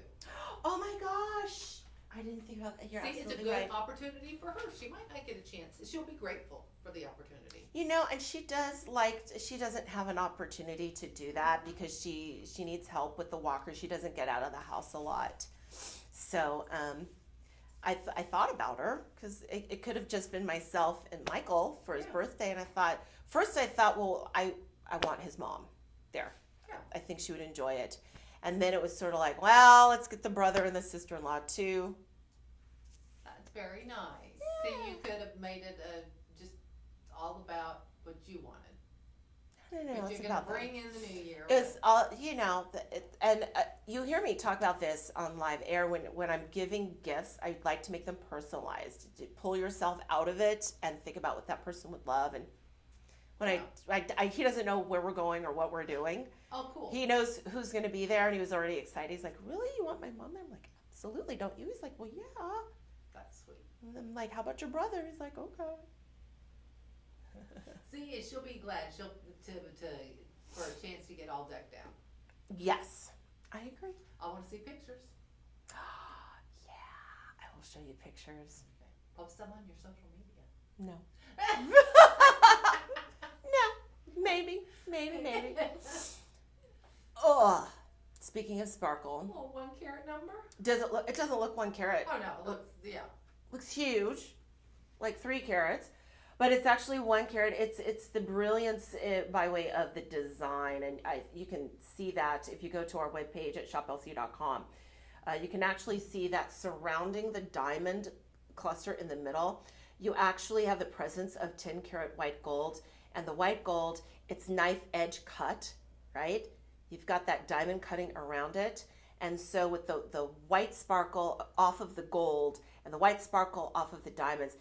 S1: Oh my gosh. I didn't think about that. You're
S2: See, it's a
S1: absolutely
S2: good
S1: right.
S2: opportunity for her. She might not get a chance. She'll be grateful for the opportunity.
S1: You know, and she doesn't have an opportunity to do that because she needs help with the walker. She doesn't get out of the house a lot. So, I thought about her because it could have just been myself and Michael for his birthday. And I thought, well, I want his mom there.
S2: Yeah.
S1: I think she would enjoy it. And then it was sort of like, well, let's get the brother and the sister-in-law too.
S2: That's very nice. See, you could have made it just all about what you wanted.
S1: I don't know.
S2: But
S1: It's
S2: you're gonna
S1: about
S2: bring in the new year.
S1: It's all, you know, and you hear me talk about this on live air when I'm giving gifts. I like to make them personalized. To pull yourself out of it and think about what that person would love. And when he doesn't know where we're going or what we're doing.
S2: Oh, cool.
S1: He knows who's going to be there, and he was already excited. He's like, "Really? You want my mom there?" I'm like, "Absolutely, don't you?" He's like, "Well, yeah."
S2: That's sweet.
S1: And I'm like, "How about your brother?" He's like, "Okay."
S2: See, she'll be glad. She'll for a chance to get all decked out.
S1: Yes, I agree.
S2: I want to see pictures.
S1: Yeah, I will show you pictures.
S2: Post them on your social media.
S1: No. No, maybe. Oh, speaking of sparkle,
S2: Little 1 carat number.
S1: it doesn't look 1 carat.
S2: Oh no, it looks
S1: Looks huge, like 3 carats, but it's actually 1 carat. It's the brilliance by way of the design, and you can see that if you go to our webpage at shoplc.com. You can actually see that surrounding the diamond cluster in the middle, you actually have the presence of 10 karat white gold, and the white gold, it's knife edge cut, right? You've got that diamond cutting around it. And so with the white sparkle off of the gold and the white sparkle off of the diamonds,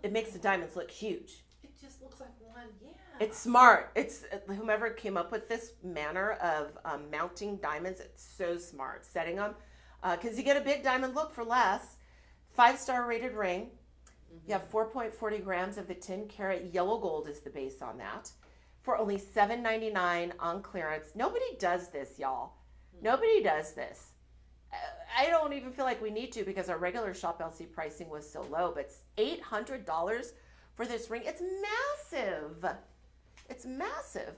S1: it makes the diamonds look huge.
S2: It just looks like one, yeah.
S1: It's smart. It's whomever came up with this manner of mounting diamonds, it's so smart. Setting them, because you get a big diamond look for less. 5-star rated ring. You have 4.40 grams of the 10 karat yellow gold is the base on that. For only $7.99 on clearance. Nobody does this, y'all. Nobody does this. I don't even feel like we need to because our regular Shop LC pricing was so low, but it's $800 for this ring. It's massive. It's massive.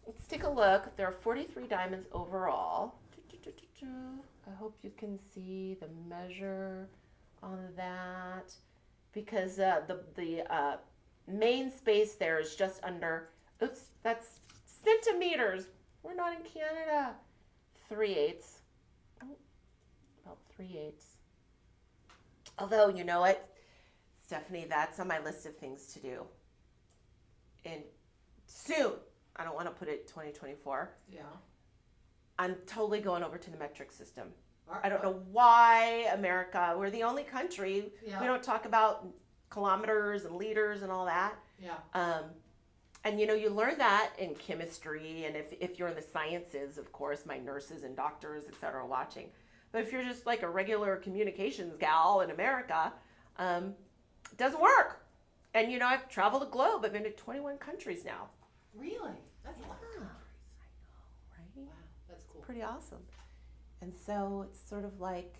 S1: Let's take a look. There are 43 diamonds overall. I hope you can see the measure on that because the main space there is just under, oops, that's centimeters. We're not in Canada. 3/8. Oh, about 3/8. Although, you know what, Stephanie, that's on my list of things to do. And soon, I don't want to put it 2024.
S2: Yeah.
S1: I'm totally going over to the metric system. I don't know why America, we're the only country, we don't talk about kilometers and liters and all that.
S2: Yeah.
S1: And you know, you learn that in chemistry, and if you're in the sciences, of course, my nurses and doctors, etc., are watching. But if you're just like a regular communications gal in America, it doesn't work. And you know, I've traveled the globe. I've been to 21 countries now.
S2: Really? That's a lot of
S1: Yeah.
S2: countries.
S1: I know, right?
S2: Wow, that's cool.
S1: Pretty awesome. And so it's sort of like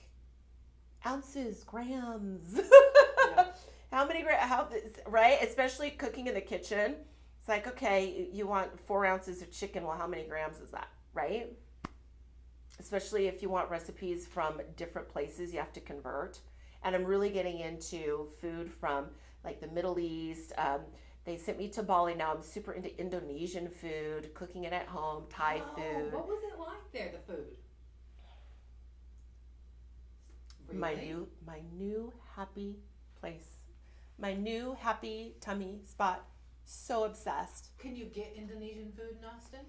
S1: ounces, grams.
S2: Yeah.
S1: How many grams? Right? Especially cooking in the kitchen. It's like, okay, you want 4 ounces of chicken. Well, how many grams is that? Right? Especially if you want recipes from different places, you have to convert. And I'm really getting into food from like the Middle East. They sent me to Bali now. I'm super into Indonesian food, cooking it at home, Thai food.
S2: What was it like there, the food?
S1: My
S2: Really?
S1: new happy place. My new happy tummy spot. So obsessed.
S2: Can you get Indonesian food in Austin?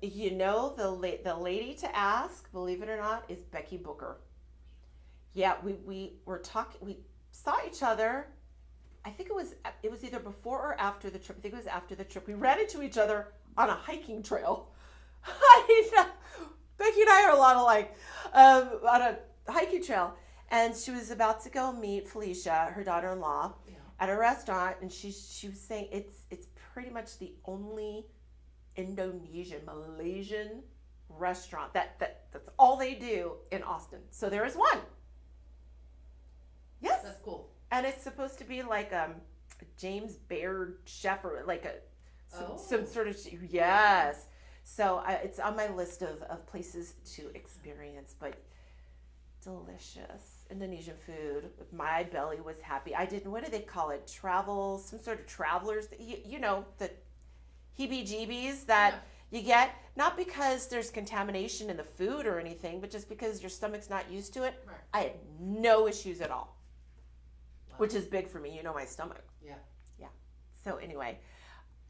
S1: You know, the lady to ask, believe it or not, is Becky Booker. Yeah, we were talking. We saw each other. I think it was either before or after the trip. I think it was after the trip. We ran into each other on a hiking trail. Becky and I are a lot alike on a hiking trail, and she was about to go meet Felicia, her daughter-in-law, at a restaurant, and she was saying it's pretty much the only Indonesian, Malaysian restaurant. That's all they do in Austin. So there is one. Yes.
S2: That's cool.
S1: And it's supposed to be like a James Baird chef or like some sort of, yes. So it's on my list of places to experience, but delicious Indonesian food. My belly was happy. I didn't, what do they call it? Some sort of travelers, you know, the heebie-jeebies that you get, not because there's contamination in the food or anything, but just because your stomach's not used to it.
S2: Right.
S1: I had no issues at all,
S2: Wow.
S1: which is big for me. You know my stomach.
S2: Yeah.
S1: Yeah. So anyway,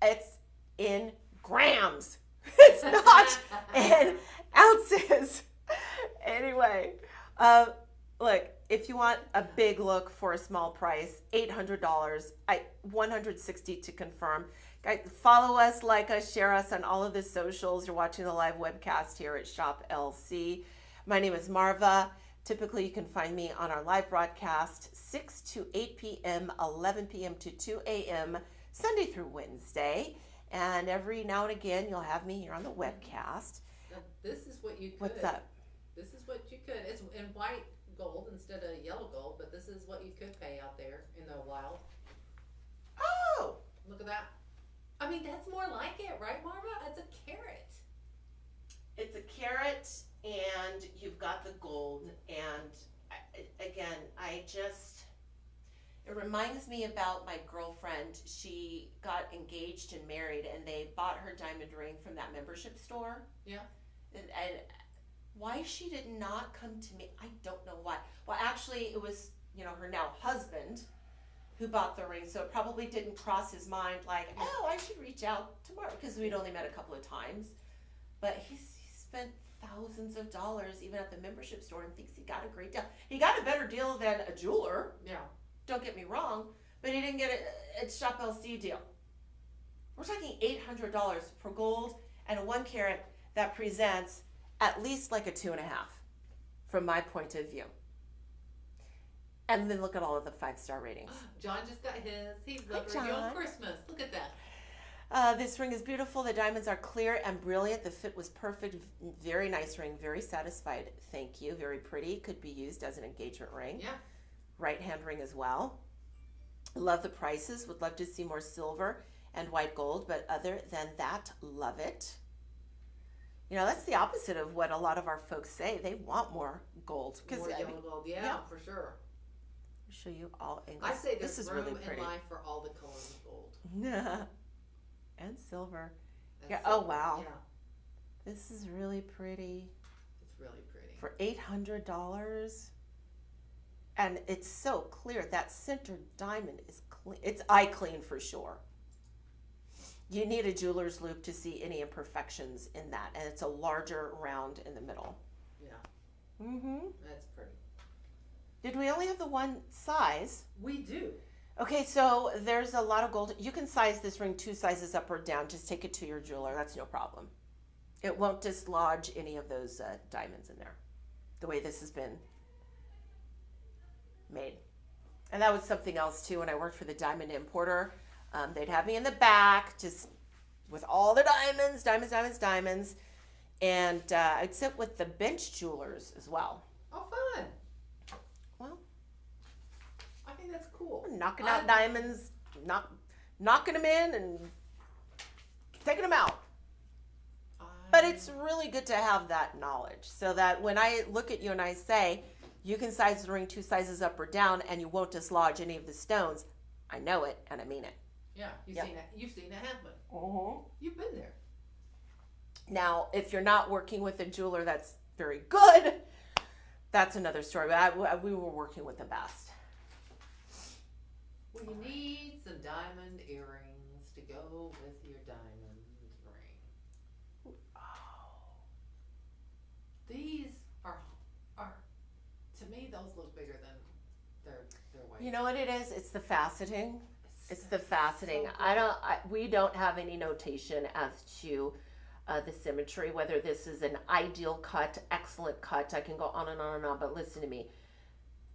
S1: it's in grams. It's not in ounces. Anyway, look, if you want a big look for a small price, $800, $160 to confirm. Guys, follow us, like us, share us on all of the socials. You're watching the live webcast here at Shop LC. My name is Marva. Typically, you can find me on our live broadcast 6 to 8 p.m., 11 p.m. to 2 a.m., Sunday through Wednesday. And every now and again, you'll have me here on the webcast.
S2: Now, this is what you could.
S1: What's up?
S2: This is what you could. It's in white gold instead of yellow gold, but this is what you could pay out there in the wild.
S1: Oh!
S2: Look at that. I mean, that's more like it, right, Marva? It's a carrot.
S1: It's a carrot, and you've got the gold. And again, it reminds me about my girlfriend. She got engaged and married, and they bought her diamond ring from that membership store.
S2: Yeah.
S1: And why she did not come to me, I don't know why. Well, actually, it was, her now husband who bought the ring, so it probably didn't cross his mind like, oh, I should reach out to Marva, because we'd only met a couple of times. But he spent thousands of dollars even at the membership store and thinks he got a great deal. He got a better deal than a jeweler.
S2: Yeah.
S1: Don't get me wrong, but he didn't get a Shop LC deal. We're talking $800 for gold and a 1 carat that presents at least like a 2.5 from my point of view. And then look at all of the 5-star ratings.
S2: John just got his. He's
S1: Hi,
S2: looking on
S1: John.
S2: Christmas. Look at that.
S1: This ring is beautiful. The diamonds are clear and brilliant. The fit was perfect. Very nice ring. Very satisfied. Thank you. Very pretty. Could be used as an engagement ring.
S2: Yeah.
S1: Right hand ring as well. Love the prices. Would love to see more silver and white gold, but other than that, love it. That's the opposite of what a lot of our folks say. They want more gold.
S2: More yellow gold. Yeah, for sure.
S1: I'll show you all English.
S2: I say
S1: this
S2: there's
S1: is
S2: room
S1: really pretty.
S2: in life for all the colors of gold.
S1: And silver.
S2: That's
S1: Yeah.
S2: so-
S1: Oh wow.
S2: Yeah,
S1: This is really pretty.
S2: it's really pretty.
S1: For $800. And it's so clear. That center diamond is clean. It's eye clean for sure. You need a jeweler's loupe to see any imperfections in that. And it's a larger round in the middle.
S2: Yeah,
S1: Mm-hmm.
S2: that's pretty.
S1: Did we only have the one size?
S2: We do.
S1: Okay, so there's a lot of gold. You can size this ring 2 sizes up or down. Just take it to your jeweler. That's no problem. It won't dislodge any of those diamonds in there, the way this has been made. And that was something else too. When I worked for the diamond importer, they'd have me in the back just with all the diamonds. And I'd sit with the bench jewelers as well.
S2: Oh, fun.
S1: Well,
S2: I think that's cool.
S1: knocking out diamonds, knocking them in and taking them out. But it's really good to have that knowledge so that when I look at you and I say, you can size the ring 2 sizes up or down and you won't dislodge any of the stones, I know it and I mean it.
S2: Yeah,
S1: Yep.
S2: You've seen it happen.
S1: Mm-hmm.
S2: You've been there.
S1: Now, if you're not working with a jeweler that's very good, that's another story. But we were working with the best.
S2: Well, you need some diamond earrings to go with your diamond ring.
S1: Oh.
S2: These are to me, those look bigger than their weight.
S1: You know what it is? It's the faceting. It's the
S2: so
S1: faceting.
S2: cool.
S1: We don't have any notation as to the symmetry, whether this is an ideal cut, excellent cut. I can go on and on and on, but listen to me.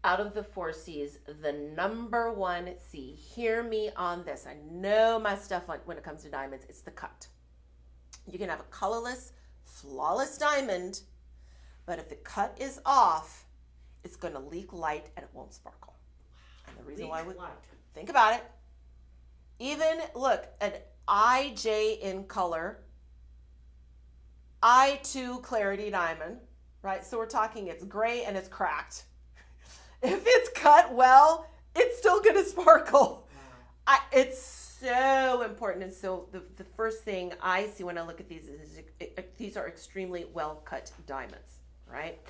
S1: Out of the 4 C's, the number 1 C, hear me on this. I know my stuff when it comes to diamonds, it's the cut. You can have a colorless, flawless diamond, but if the cut is off, it's going to leak light and it won't sparkle. And the reason why think about it. Even look, an IJ in color, I2 clarity diamond, right? So we're talking it's gray and it's cracked. If it's cut well, it's still going to sparkle.
S2: Wow.
S1: It's so important. And so the first thing I see when I look at these is these are extremely well cut diamonds, right?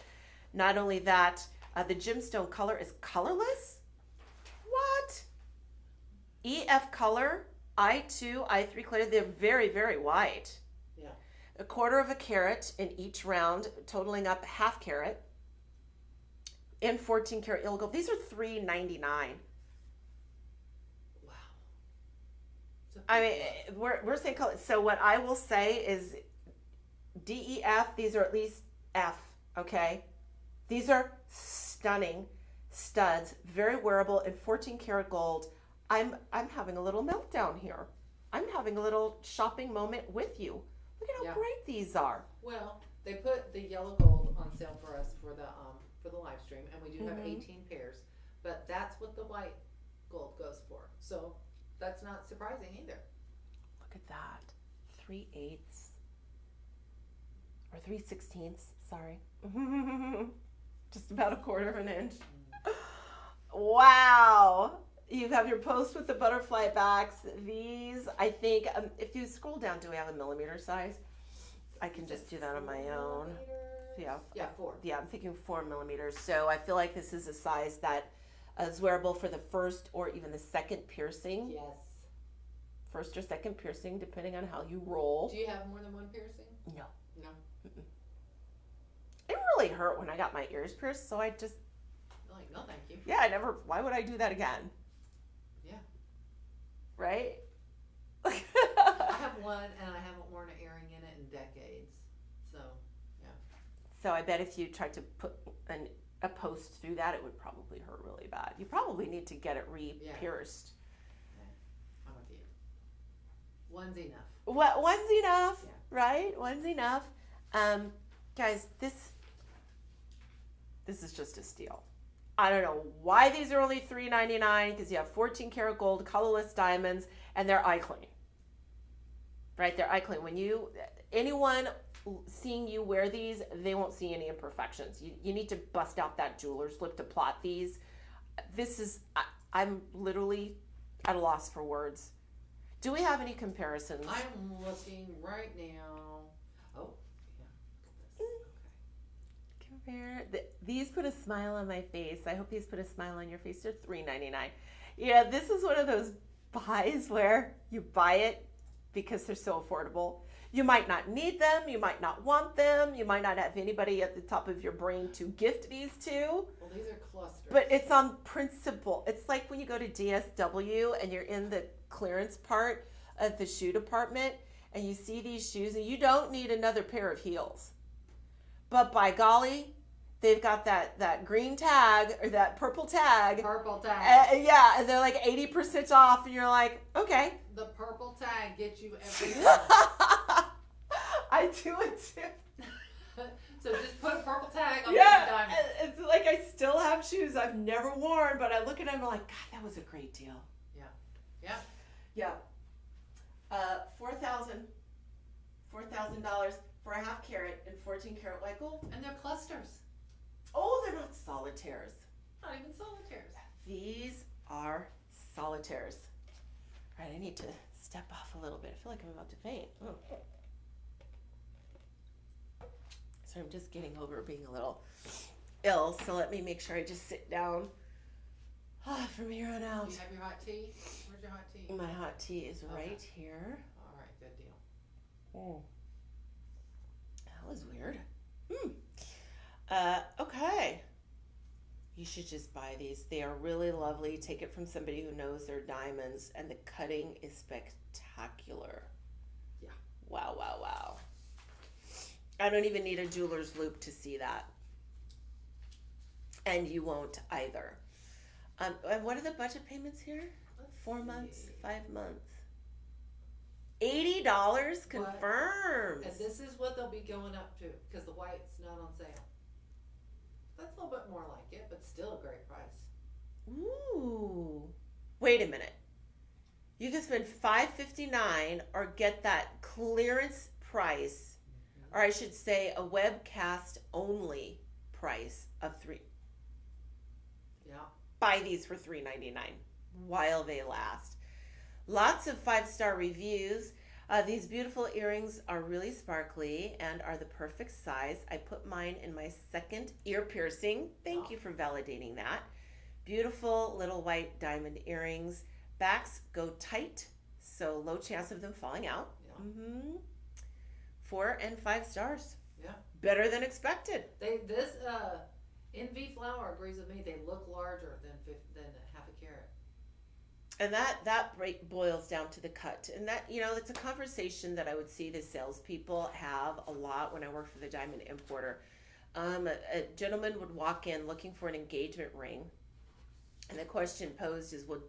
S1: Not only that, the gemstone color is colorless. What? EF color, I2, I3 clear, they're very, very white.
S2: Yeah.
S1: 1/4 of a carat in each round, totaling up 1/2 carat. In 14 karat yellow gold. These are $3.99.
S2: Wow.
S1: I mean, we're saying color. So what I will say is DEF, these are at least F, okay? These are stunning studs, very wearable in 14 karat gold. I'm having a little meltdown here. I'm having a little shopping moment with you. Look at how great these are.
S2: Well, they put the yellow gold on sale for us for the live stream, and we do have 18 pairs, but that's what the white gold goes for. So that's not surprising either.
S1: Look at that. 3/8 or 3/16, sorry. Just about 1/4 of an inch. Wow. You have your post with the butterfly backs. These, I think, if you scroll down, do we have a millimeter size? I can just do that on my own.
S2: Yeah, 4.
S1: Yeah, I'm thinking 4 millimeters. So I feel like this is a size that is wearable for the first or even the second piercing.
S2: Yes.
S1: First or second piercing, depending on how you roll.
S2: Do you have more than one piercing?
S1: No.
S2: No.
S1: Mm-mm. It really hurt when I got my ears pierced, so I just...
S2: Like, no, thank you.
S1: Yeah, why would I do that again?
S2: Yeah.
S1: Right?
S2: I have one, and I haven't worn an earring in it in decades. So, yeah.
S1: So I bet if you tried to put a post through that, it would probably hurt really bad. You probably need to get it re-pierced.
S2: Yeah. I'm with you. One's enough.
S1: One's enough, right? One's enough. Guys, this is just a steal. I don't know why these are only $3.99, because you have 14 karat gold, colorless diamonds, and they're eye clean. Right? They're eye clean. When anyone seeing you wear these, they won't see any imperfections. You need to bust out that jeweler's lip to plot these. I'm literally at a loss for words. Do we have any comparisons?
S2: I'm looking right now. Oh, yeah. Okay.
S1: These put a smile on my face. I hope these put a smile on your face. They're $3.99. Yeah, this is one of those buys where you buy it because they're so affordable. You might not need them. You might not want them. You might not have anybody at the top of your brain to gift these to.
S2: Well, these are clusters.
S1: But it's on principle. It's like when you go to DSW and you're in the clearance part of the shoe department and you see these shoes and you don't need another pair of heels. But by golly, they've got that green tag or that purple tag.
S2: Purple tag.
S1: Yeah, and they're like 80% off, and you're like, okay.
S2: The purple tag gets you every time.
S1: I do it too.
S2: So just put a purple tag on
S1: Yeah,
S2: the diamond.
S1: it's like I still have shoes I've never worn, but I look at them and I'm like, God, that was a great deal.
S2: Yeah. Yeah.
S1: Yeah. $4,000 for a 1/2 carat and 14 karat white gold.
S2: And they're clusters.
S1: Oh, they're not solitaires.
S2: Not even solitaires.
S1: These are solitaires. All right, I need to step off a little bit. I feel like I'm about to faint. Oh. So I'm just getting over being a little ill, so let me make sure I just sit down from here on out.
S2: Do you have your hot tea? Where's your hot tea?
S1: My hot tea is right here.
S2: All right, good deal.
S1: Oh. That was weird. Okay. You should just buy these. They are really lovely. Take it from somebody who knows their diamonds, and the cutting is spectacular.
S2: Yeah.
S1: Wow, wow, wow. I don't even need a jeweler's loop to see that. And you won't either. And what are the budget payments here?
S2: Let's
S1: 4
S2: see.
S1: months, 5 months. $80 confirmed.
S2: And this is what they'll be going up to, because the white's not on sale. That's a little bit more like it, but still a great price.
S1: Ooh. Wait a minute. You can spend $5.59 or get that clearance price, or I should say a webcast only price of $3.
S2: Yeah.
S1: Buy these for $3.99 while they last. Lots of 5-star reviews. These beautiful earrings are really sparkly and are the perfect size. I put mine in my second ear piercing. Thank you for validating that. Beautiful little white diamond earrings. Backs go tight, so low chance of them falling out.
S2: Yeah.
S1: 4 and 5 stars.
S2: Yeah.
S1: Better than expected.
S2: This NV flower agrees with me. They look larger than half a carat.
S1: And that boils down to the cut. And that, it's a conversation that I would see the salespeople have a lot when I worked for the diamond importer. A gentleman would walk in looking for an engagement ring. And the question posed is, well,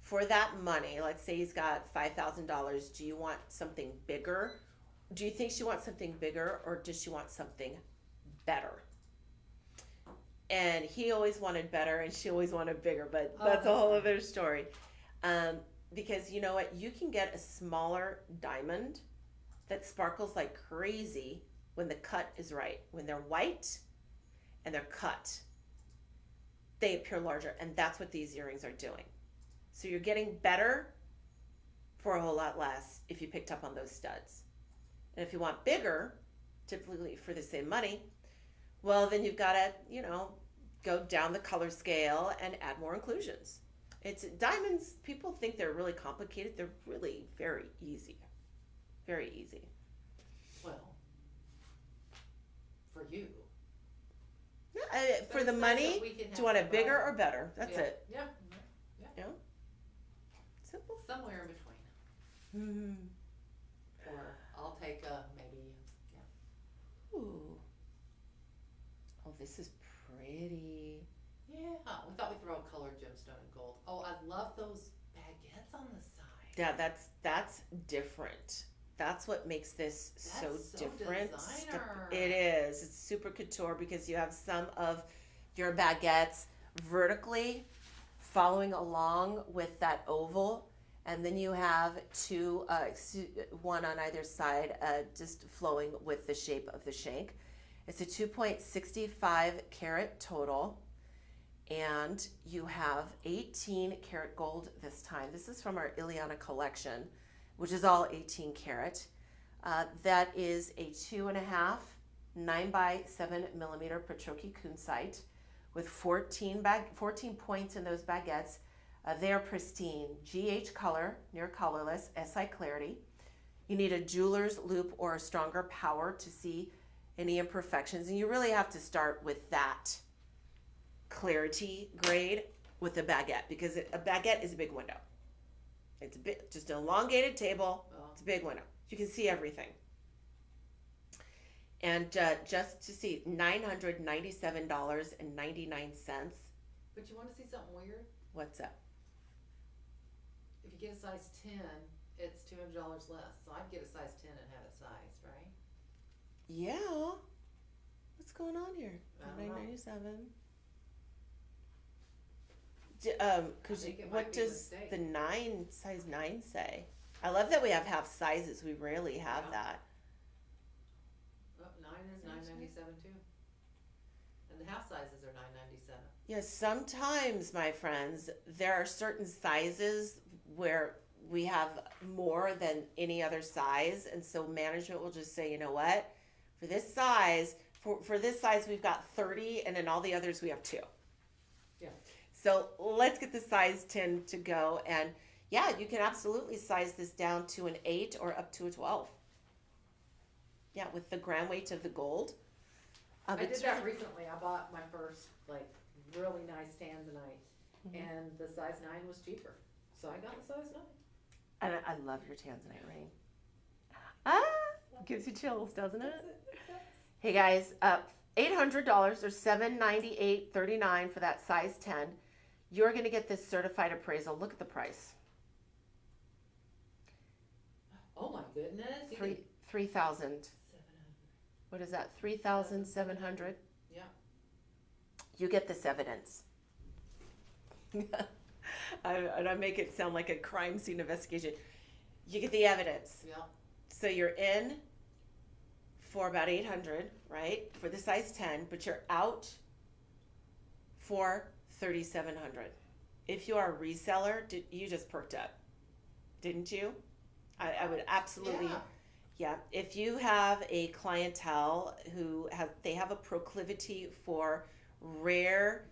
S1: for that money, let's say he's got $5,000, do you want something bigger? Do you think she wants something bigger, or does she want something better? And he always wanted better and she always wanted bigger, but that's a whole other story. Because you know what? You can get a smaller diamond that sparkles like crazy when the cut is right. When they're white and they're cut, they appear larger. And that's what these earrings are doing. So you're getting better for a whole lot less if you picked up on those studs. And if you want bigger, typically for the same money, well, then you've got to, go down the color scale and add more inclusions. It's diamonds. People think they're really complicated. They're really very easy. Very easy.
S2: Well, for you.
S1: For the
S2: it's nice
S1: money,
S2: that we can
S1: do you want
S2: have
S1: it bigger
S2: variety.
S1: or better? That's it.
S2: Yeah.
S1: Simple.
S2: Somewhere in between. Or I'll take maybe. Yeah.
S1: Ooh. Oh, this is pretty.
S2: Yeah. We thought we'd throw a colored gemstone in gold. Oh, I love those baguettes on the side.
S1: Yeah, that's different. That's what makes this so different.
S2: Designer.
S1: It is. It's super couture because you have some of your baguettes vertically following along with that oval, and then you have two, one on either side, just flowing with the shape of the shank. It's a 2.65 carat total, and you have 18 karat gold this time. This is from our Ileana collection, which is all 18 karat. That is a 2.5 9x7 millimeter Petroki kunzite with 14 points in those baguettes. They are pristine, GH color, near colorless, SI clarity. You need a jeweler's loop or a stronger power to see any imperfections, and you really have to start with that clarity grade with a baguette, because a baguette is a big window. It's a bit, just an elongated table. It's a big window. You can see everything. And just to see, $997.99.
S2: But you want to see something weird?
S1: What's up?
S2: If you get a size 10, it's $200 less. So I'd get a size 10 and have it sized, right?
S1: Yeah. What's going on here?
S2: I don't know.
S1: $997. Because
S2: I think it
S1: what
S2: might be a
S1: does
S2: mistake.
S1: the size 9 say? I love that we have half sizes. We rarely have
S2: Yeah.
S1: that.
S2: Oh, 9 is $997 too. And the half sizes are $997.
S1: Yes, sometimes, my friends, there are certain sizes where we have more than any other size, and so management will just say, you know what, for this size, we've got 30, and in all the others we have 2.
S2: Yeah.
S1: So let's get the size 10 to go, and yeah, you can absolutely size this down to an 8 or up to a 12. Yeah, with the gram weight of the gold.
S2: I did that recently. I bought my first really nice tanzanite, and the size 9 was cheaper, so I got the size 9.
S1: And I love your tanzanite ring. Gives you chills, doesn't it? Hey guys, $800 or $798.39 for that size 10. You're going to get this certified appraisal. Look at the price.
S2: Oh goodness. You
S1: Three
S2: did
S1: 3,000.
S2: 700.
S1: What is that? 3,700.
S2: Yeah.
S1: You get this evidence. I make it sound like a crime scene investigation. You get the evidence.
S2: Yeah.
S1: So you're in for about 800, right? For the size 10, but you're out for 3,700. If you are a reseller, you just perked up, didn't you? I would absolutely.
S2: Yeah.
S1: Yeah, if you have a clientele who have a proclivity for rare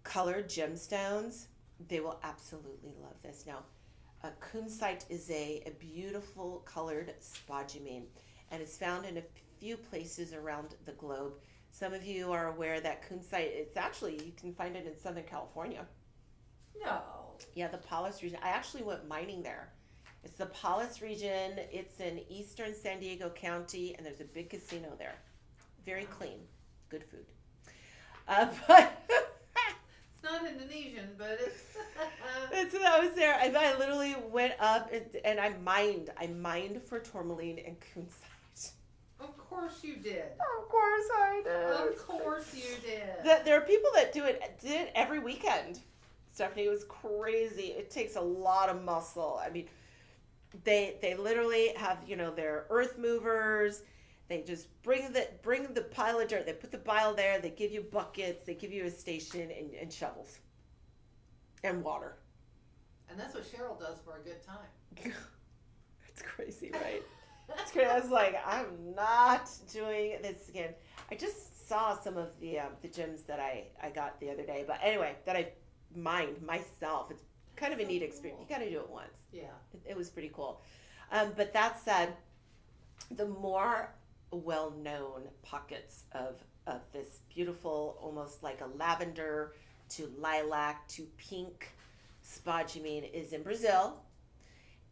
S1: colored gemstones, they will absolutely love this. Now, kunzite is a beautiful colored spodumene, and it's found in a few places around the globe. Some of you are aware that kunzite, it's actually, you can find it in Southern California.
S2: No.
S1: Yeah, the Palos region. I actually went mining there. It's the Palos region. It's in eastern San Diego County, and there's a big casino there. Very clean. Good food. But
S2: It's not Indonesian, but it's.
S1: that's when I was there. I literally went up and I mined for tourmaline and kunzite.
S2: Of course you did.
S1: Of course I did.
S2: Of course you did.
S1: There are people that did it every weekend. Stephanie, it was crazy. It takes a lot of muscle. I mean, they literally have, their earth movers. They just bring the pile of dirt. They put the pile there. They give you buckets. They give you a station and shovels and water.
S2: And that's what Cheryl does for a good time.
S1: It's crazy, right? It's crazy. I was like, I'm not doing this again. I just saw some of the gems that I got the other day. But anyway, that I mined myself. It's kind of a neat experience. You got to do it once.
S2: Yeah.
S1: It was pretty cool. But that said, the more well-known pockets of this beautiful, almost like a lavender to lilac to pink spodumene is in Brazil.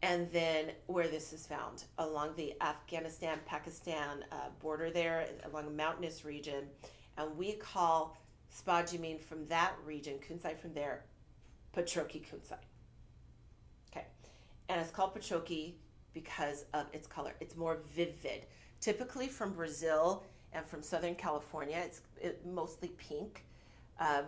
S1: And then where this is found, along the Afghanistan-Pakistan border there, along a mountainous region. And we call spodumene from that region, kunzite from there, Patroki kunzite. Okay. And it's called Patroki because of its color. It's more vivid. Typically from Brazil and from Southern California, it's mostly pink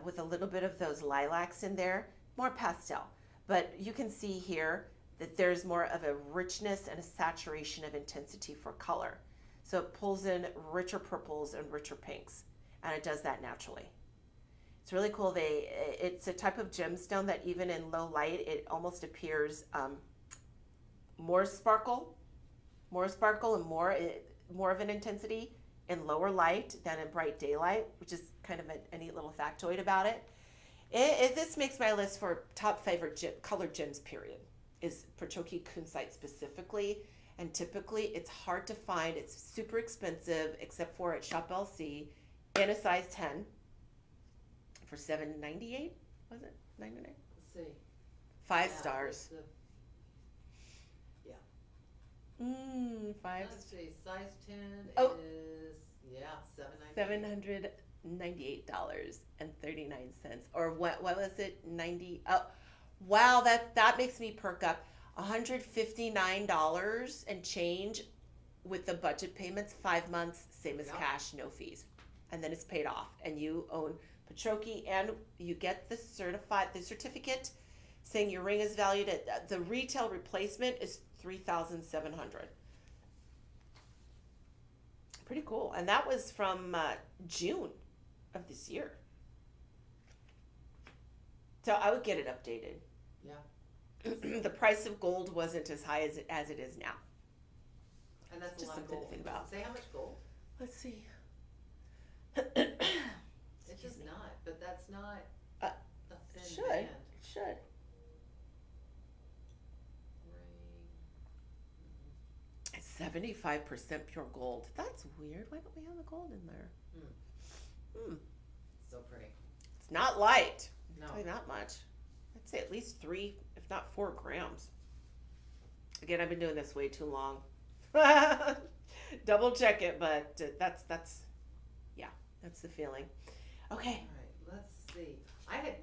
S1: with a little bit of those lilacs in there, more pastel. But you can see here that there's more of a richness and a saturation of intensity for color. So it pulls in richer purples and richer pinks, and it does that naturally. It's really cool. It's a type of gemstone that even in low light, it almost appears more sparkle and more of an intensity in lower light than in bright daylight, which is kind of a neat little factoid about it. This makes my list for top favorite colored gems, period, is Patroki kunzite specifically. And typically it's hard to find. It's super expensive, except for at Shop LC in a size 10 for $7.98, was it? $9.99?
S2: Let's see.
S1: 5
S2: Yeah,
S1: stars.
S2: Yeah.
S1: 5.
S2: Let's see. Size 10
S1: Oh.
S2: is, $7.98.
S1: $798.39. Or what was it? 90. Oh, wow, that makes me perk up. $159 and change with the budget payments, 5 months, same as
S2: Yeah.
S1: cash, no fees. And then it's paid off and you own Patroki, and you get the certificate saying your ring is valued at the retail replacement is $3,700. Pretty cool. And that was from June of this year. So I would get it updated.
S2: Yeah.
S1: The price of gold wasn't as high as it is now.
S2: And that's
S1: Just
S2: a lot of
S1: something to
S2: gold.
S1: think about.
S2: Say how much gold?
S1: Let's see.
S2: It's just not, but that's not
S1: Uh,
S2: a thin
S1: should.
S2: band.
S1: It should.
S2: Ring.
S1: It's 75% pure gold. That's weird. Why don't we have the gold in there?
S2: So pretty.
S1: It's not light.
S2: No.
S1: I'll tell you that much. I'd say at least 3, if not 4 grams. Again, I've been doing this way too long. Double check it, but that's the feeling. Okay.
S2: All right, let's see. I want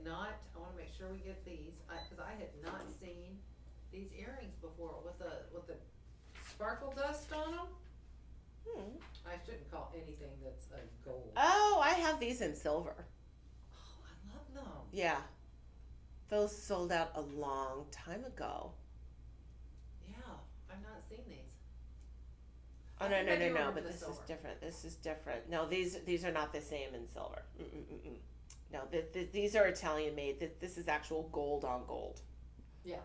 S2: to make sure we get these, because I had not seen these earrings before with the sparkle dust on them.
S1: Hmm.
S2: I shouldn't call anything that's a gold.
S1: Oh, I have these in silver.
S2: Oh, I love them.
S1: Yeah. Those sold out a long time ago.
S2: Yeah, I've not seen these.
S1: Oh,
S2: I
S1: no,
S2: think
S1: no,
S2: I
S1: no,
S2: do
S1: no,
S2: remember
S1: but
S2: the
S1: this is
S2: silver.
S1: different. This is different. No, these are not the same in silver. Mm-mm-mm-mm. No, these are Italian made. This is actual gold on gold.
S2: Yeah.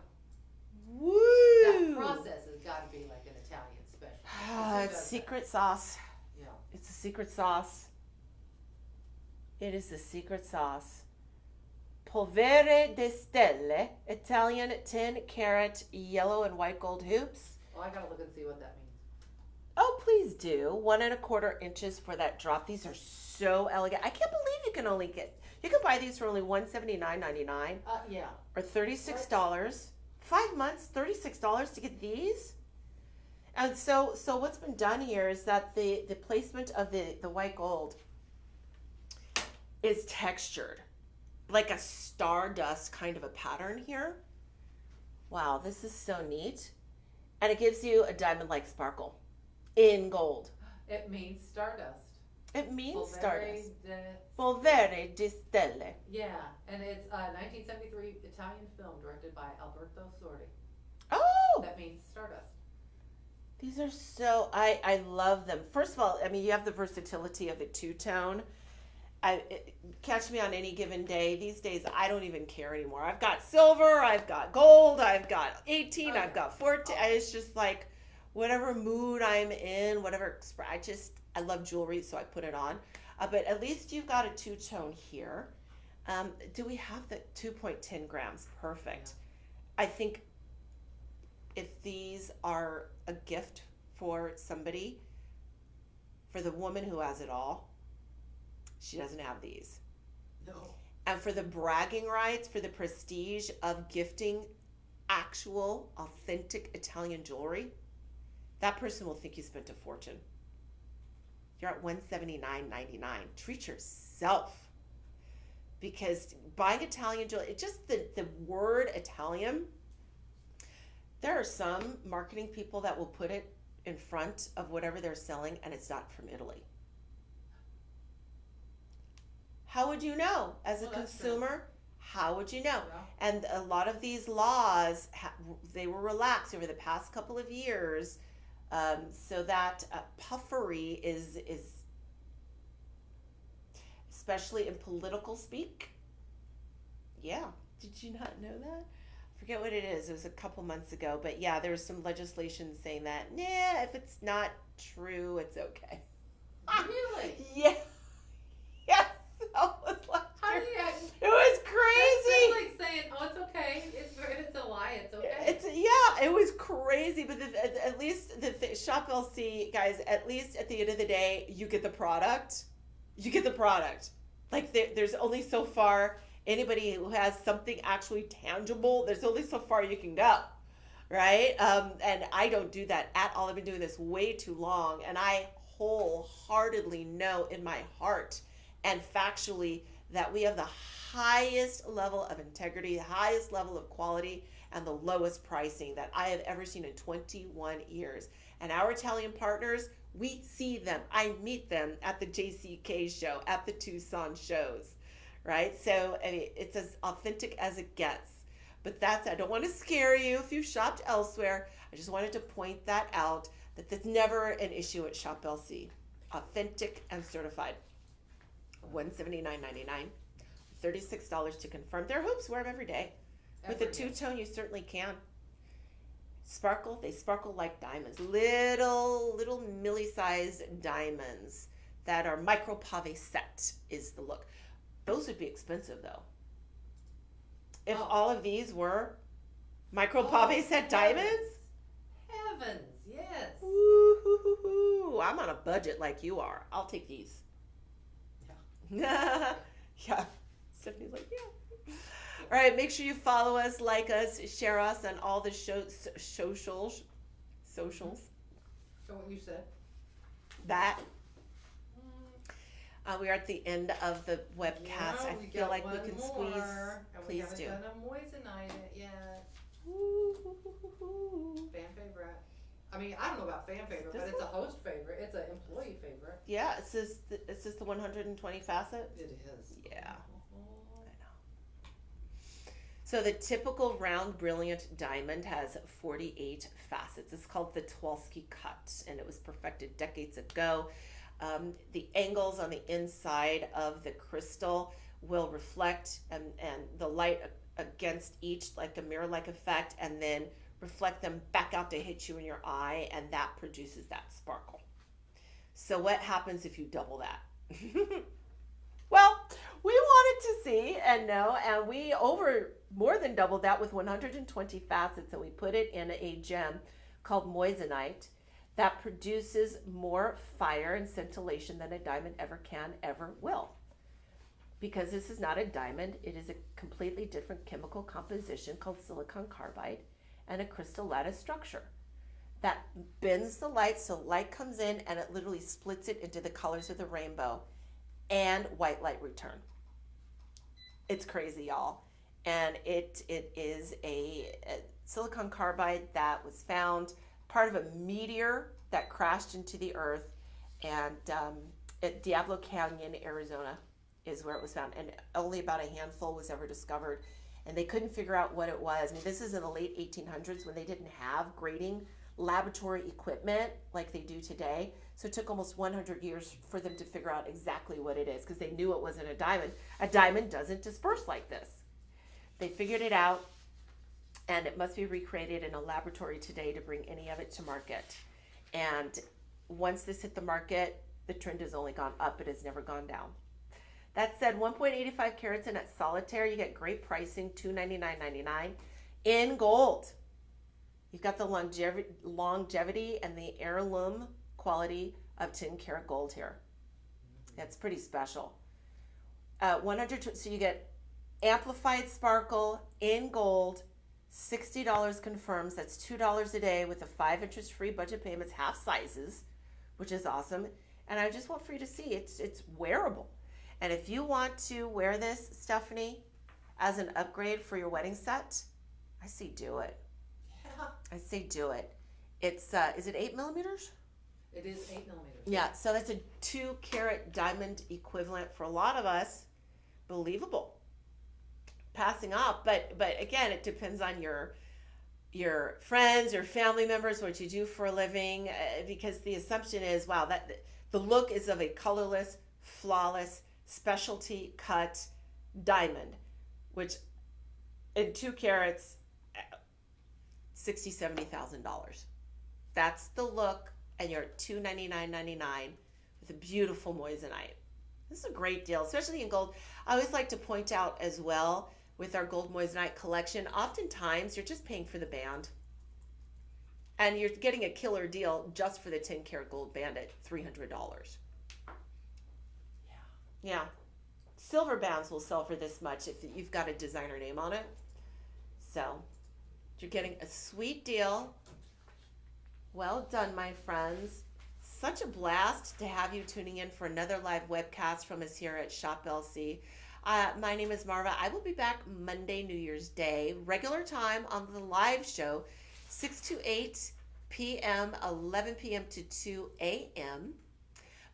S1: Woo!
S2: That process has got to be like an Italian special. Who
S1: It's
S2: does
S1: secret sauce.
S2: that? Yeah.
S1: It's a secret sauce. It is the secret sauce. Polvere de Stelle, Italian 10-carat yellow and white gold hoops.
S2: Well, I gotta look and see what that means.
S1: Oh, please do. 1 1/4 inches for that drop. These are so elegant. I can't believe you can buy these for only $179.99
S2: Yeah.
S1: or $36. 5 months, $36 to get these. And so what's been done here is that the placement of the white gold is textured, like a stardust kind of a pattern here. Wow, this is so neat. And it gives you a diamond-like sparkle in gold.
S2: It means stardust.
S1: It means
S2: Polvere
S1: stardust.
S2: de-
S1: Polvere di Stelle.
S2: Yeah, and it's a 1973 Italian film directed by Alberto Sordi.
S1: Oh,
S2: That means stardust.
S1: these are so, I love them. First of all, I mean, you have the versatility of the two-tone. Catch me on any given day. These days, I don't even care anymore. I've got silver, I've got gold, I've got 18, I've got 14. It's just like whatever mood I'm in, I love jewelry, so I put it on. But at least you've got a two-tone here. Do we have the 2.10 grams? Perfect. I think if these are a gift for somebody, for the woman who has it all, she doesn't have these.
S2: No.
S1: And for the bragging rights, for the prestige of gifting actual, authentic Italian jewelry, that person will think you spent a fortune. You're at $179.99. Treat yourself. Because buying Italian jewelry, just the word Italian, there are some marketing people that will put it in front of whatever they're selling and it's not from Italy. How would you know as a
S2: Well, that's
S1: consumer? How would you know?
S2: Yeah.
S1: And a lot of these laws, they were relaxed over the past couple of years, so that puffery is especially in political speak. Yeah, did you not know that? Forget what it is. It was a couple months ago, but yeah, there was some legislation saying that, if it's not true, it's okay.
S2: Really?
S1: Yeah. Yes. That was last
S2: How
S1: year.
S2: do you?
S1: It was crazy.
S2: That's like saying, "Oh, it's okay. It's a lie. It's okay."
S1: It was crazy. But at least the Shop LC guys, at least at the end of the day, you get the product. You get the product. Like there's only so far. Anybody who has something actually tangible, there's only so far you can go, right? And I don't do that at all. I've been doing this way too long, and I wholeheartedly know in my heart and factually that we have the highest level of integrity, the highest level of quality, and the lowest pricing that I have ever seen in 21 years. And our Italian partners, we see them. I meet them at the JCK show, at the Tucson shows, right? So I mean, it's as authentic as it gets. But I don't want to scare you if you shopped elsewhere. I just wanted to point that out, that there's never an issue at Shop LC. Authentic and certified. $179.99, $36 to confirm. Their hoops wear them every day. With a two-tone, you certainly can. They sparkle like diamonds. Little milli-sized diamonds that are micro pave set is the look. Those would be expensive though. If all of these were micro pave set diamonds?
S2: Heavens, yes.
S1: Woo-hoo-hoo-hoo. I'm on a budget like you are. I'll take these. Yeah. Stephanie's like, yeah. All right, make sure you follow us, like us, share us on all the socials.
S2: So what you said.
S1: That. We are at the end of the webcast.
S2: Yeah,
S1: I feel like we can squeeze.
S2: And
S1: Please
S2: we
S1: do.
S2: haven't done a moissanite it yet.
S1: Ooh.
S2: Fan favorite. I mean, I don't know about fan favorite,
S1: This
S2: but it's a host favorite. It's an employee favorite.
S1: Yeah, it's just the 120 facet.
S2: It is.
S1: Yeah. I know. So the typical round brilliant diamond has 48 facets. It's called the Tuwalski cut, and it was perfected decades ago. The angles on the inside of the crystal will reflect and the light against each like a mirror-like effect, and then reflect them back out to hit you in your eye, and that produces that sparkle. So what happens if you double that? Well, we wanted to see and know, and we more than doubled that with 120 facets, and we put it in a gem called moissanite that produces more fire and scintillation than a diamond ever will. Because this is not a diamond, it is a completely different chemical composition called silicon carbide and a crystal lattice structure that bends the light so light comes in and it literally splits it into the colors of the rainbow and white light return. It's crazy, y'all. And it is a silicon carbide that was found part of a meteor that crashed into the earth, and at Diablo Canyon, Arizona is where it was found, and only about a handful was ever discovered, and they couldn't figure out what it was. I mean, this is in the late 1800s when they didn't have grading laboratory equipment like they do today. So it took almost 100 years for them to figure out exactly what it is, because they knew it wasn't a diamond. A diamond doesn't disperse like this. They figured it out, and it must be recreated in a laboratory today to bring any of it to market. And once this hit the market, the trend has only gone up. It has never gone down. That said, 1.85 carats in at solitaire, you get great pricing, $299.99 in gold. You've got the longevity and the heirloom quality of 10 karat gold here. That's pretty special. 100, so you get amplified sparkle in gold, $60 confirms. That's $2 a day with the 5 interest-free budget payments, half sizes, which is awesome. And I just want for you to see it's wearable. And if you want to wear this, Stephanie, as an upgrade for your wedding set, I say do it.
S2: Yeah.
S1: I say do it. It's is it 8 millimeters?
S2: It is 8 millimeters.
S1: Yeah, so that's a 2 carat diamond equivalent for a lot of us. Believable. Passing off, but again, it depends on your friends, your family members, what you do for a living, because the assumption is, wow, that the look is of a colorless, flawless, specialty cut diamond, which in 2 carats, $60,000-$70,000. That's the look, and you're at $299.99 with a beautiful moissanite. This is a great deal, especially in gold. I always like to point out as well with our gold moissanite collection, oftentimes you're just paying for the band. And you're getting a killer deal just for the 10 karat gold band at $300. Yeah. Silver bands will sell for this much if you've got a designer name on it. So you're getting a sweet deal. Well done, my friends. Such a blast to have you tuning in for another live webcast from us here at Shop LC. My name is Marva. I will be back Monday, New Year's Day, regular time on the live show, 6 to 8 p.m., 11 p.m. to 2 a.m.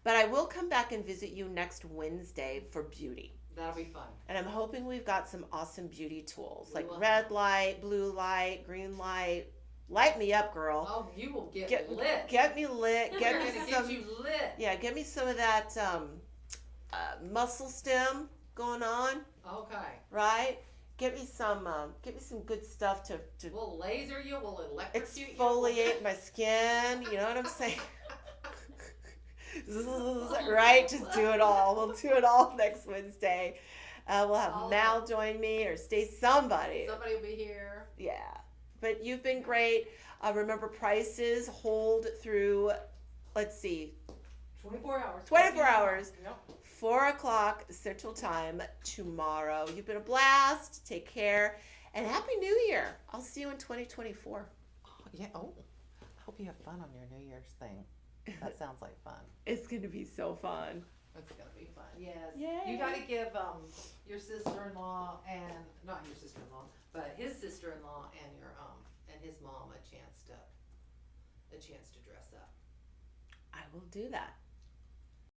S1: But I will come back and visit you next Wednesday for beauty.
S2: That'll be fun.
S1: And I'm hoping we've got some awesome beauty tools, like
S2: We'll
S1: red light, blue light, green light. Light me up, girl.
S2: Oh, you will get lit.
S1: Get me lit. Get
S2: We're
S1: me
S2: gonna
S1: some.
S2: get you lit.
S1: Yeah, get me some of that muscle stem going on.
S2: Okay.
S1: Right? Get me some good stuff to
S2: We'll laser you. We'll electrocute you.
S1: exfoliate my skin. You know what I'm saying? Right? Just do it all. We'll do it all next Wednesday. We'll have
S2: All
S1: Mal join me or somebody.
S2: Somebody will be here.
S1: Yeah. But you've been great. Remember, prices hold through, let's see,
S2: 24 hours.
S1: 24 hours.
S2: Yep.
S1: 4 o'clock Central Time tomorrow. You've been a blast. Take care. And Happy New Year. I'll see you in 2024.
S4: Yeah. Oh, I hope you have fun on your New Year's thing. That sounds like fun.
S1: It's going to be so fun.
S2: It's gonna be fun. Yes.
S1: Yay.
S2: You gotta give your sister-in-law and not your sister-in-law, but his sister-in-law and your and his mom a a chance to dress up.
S1: I will do that.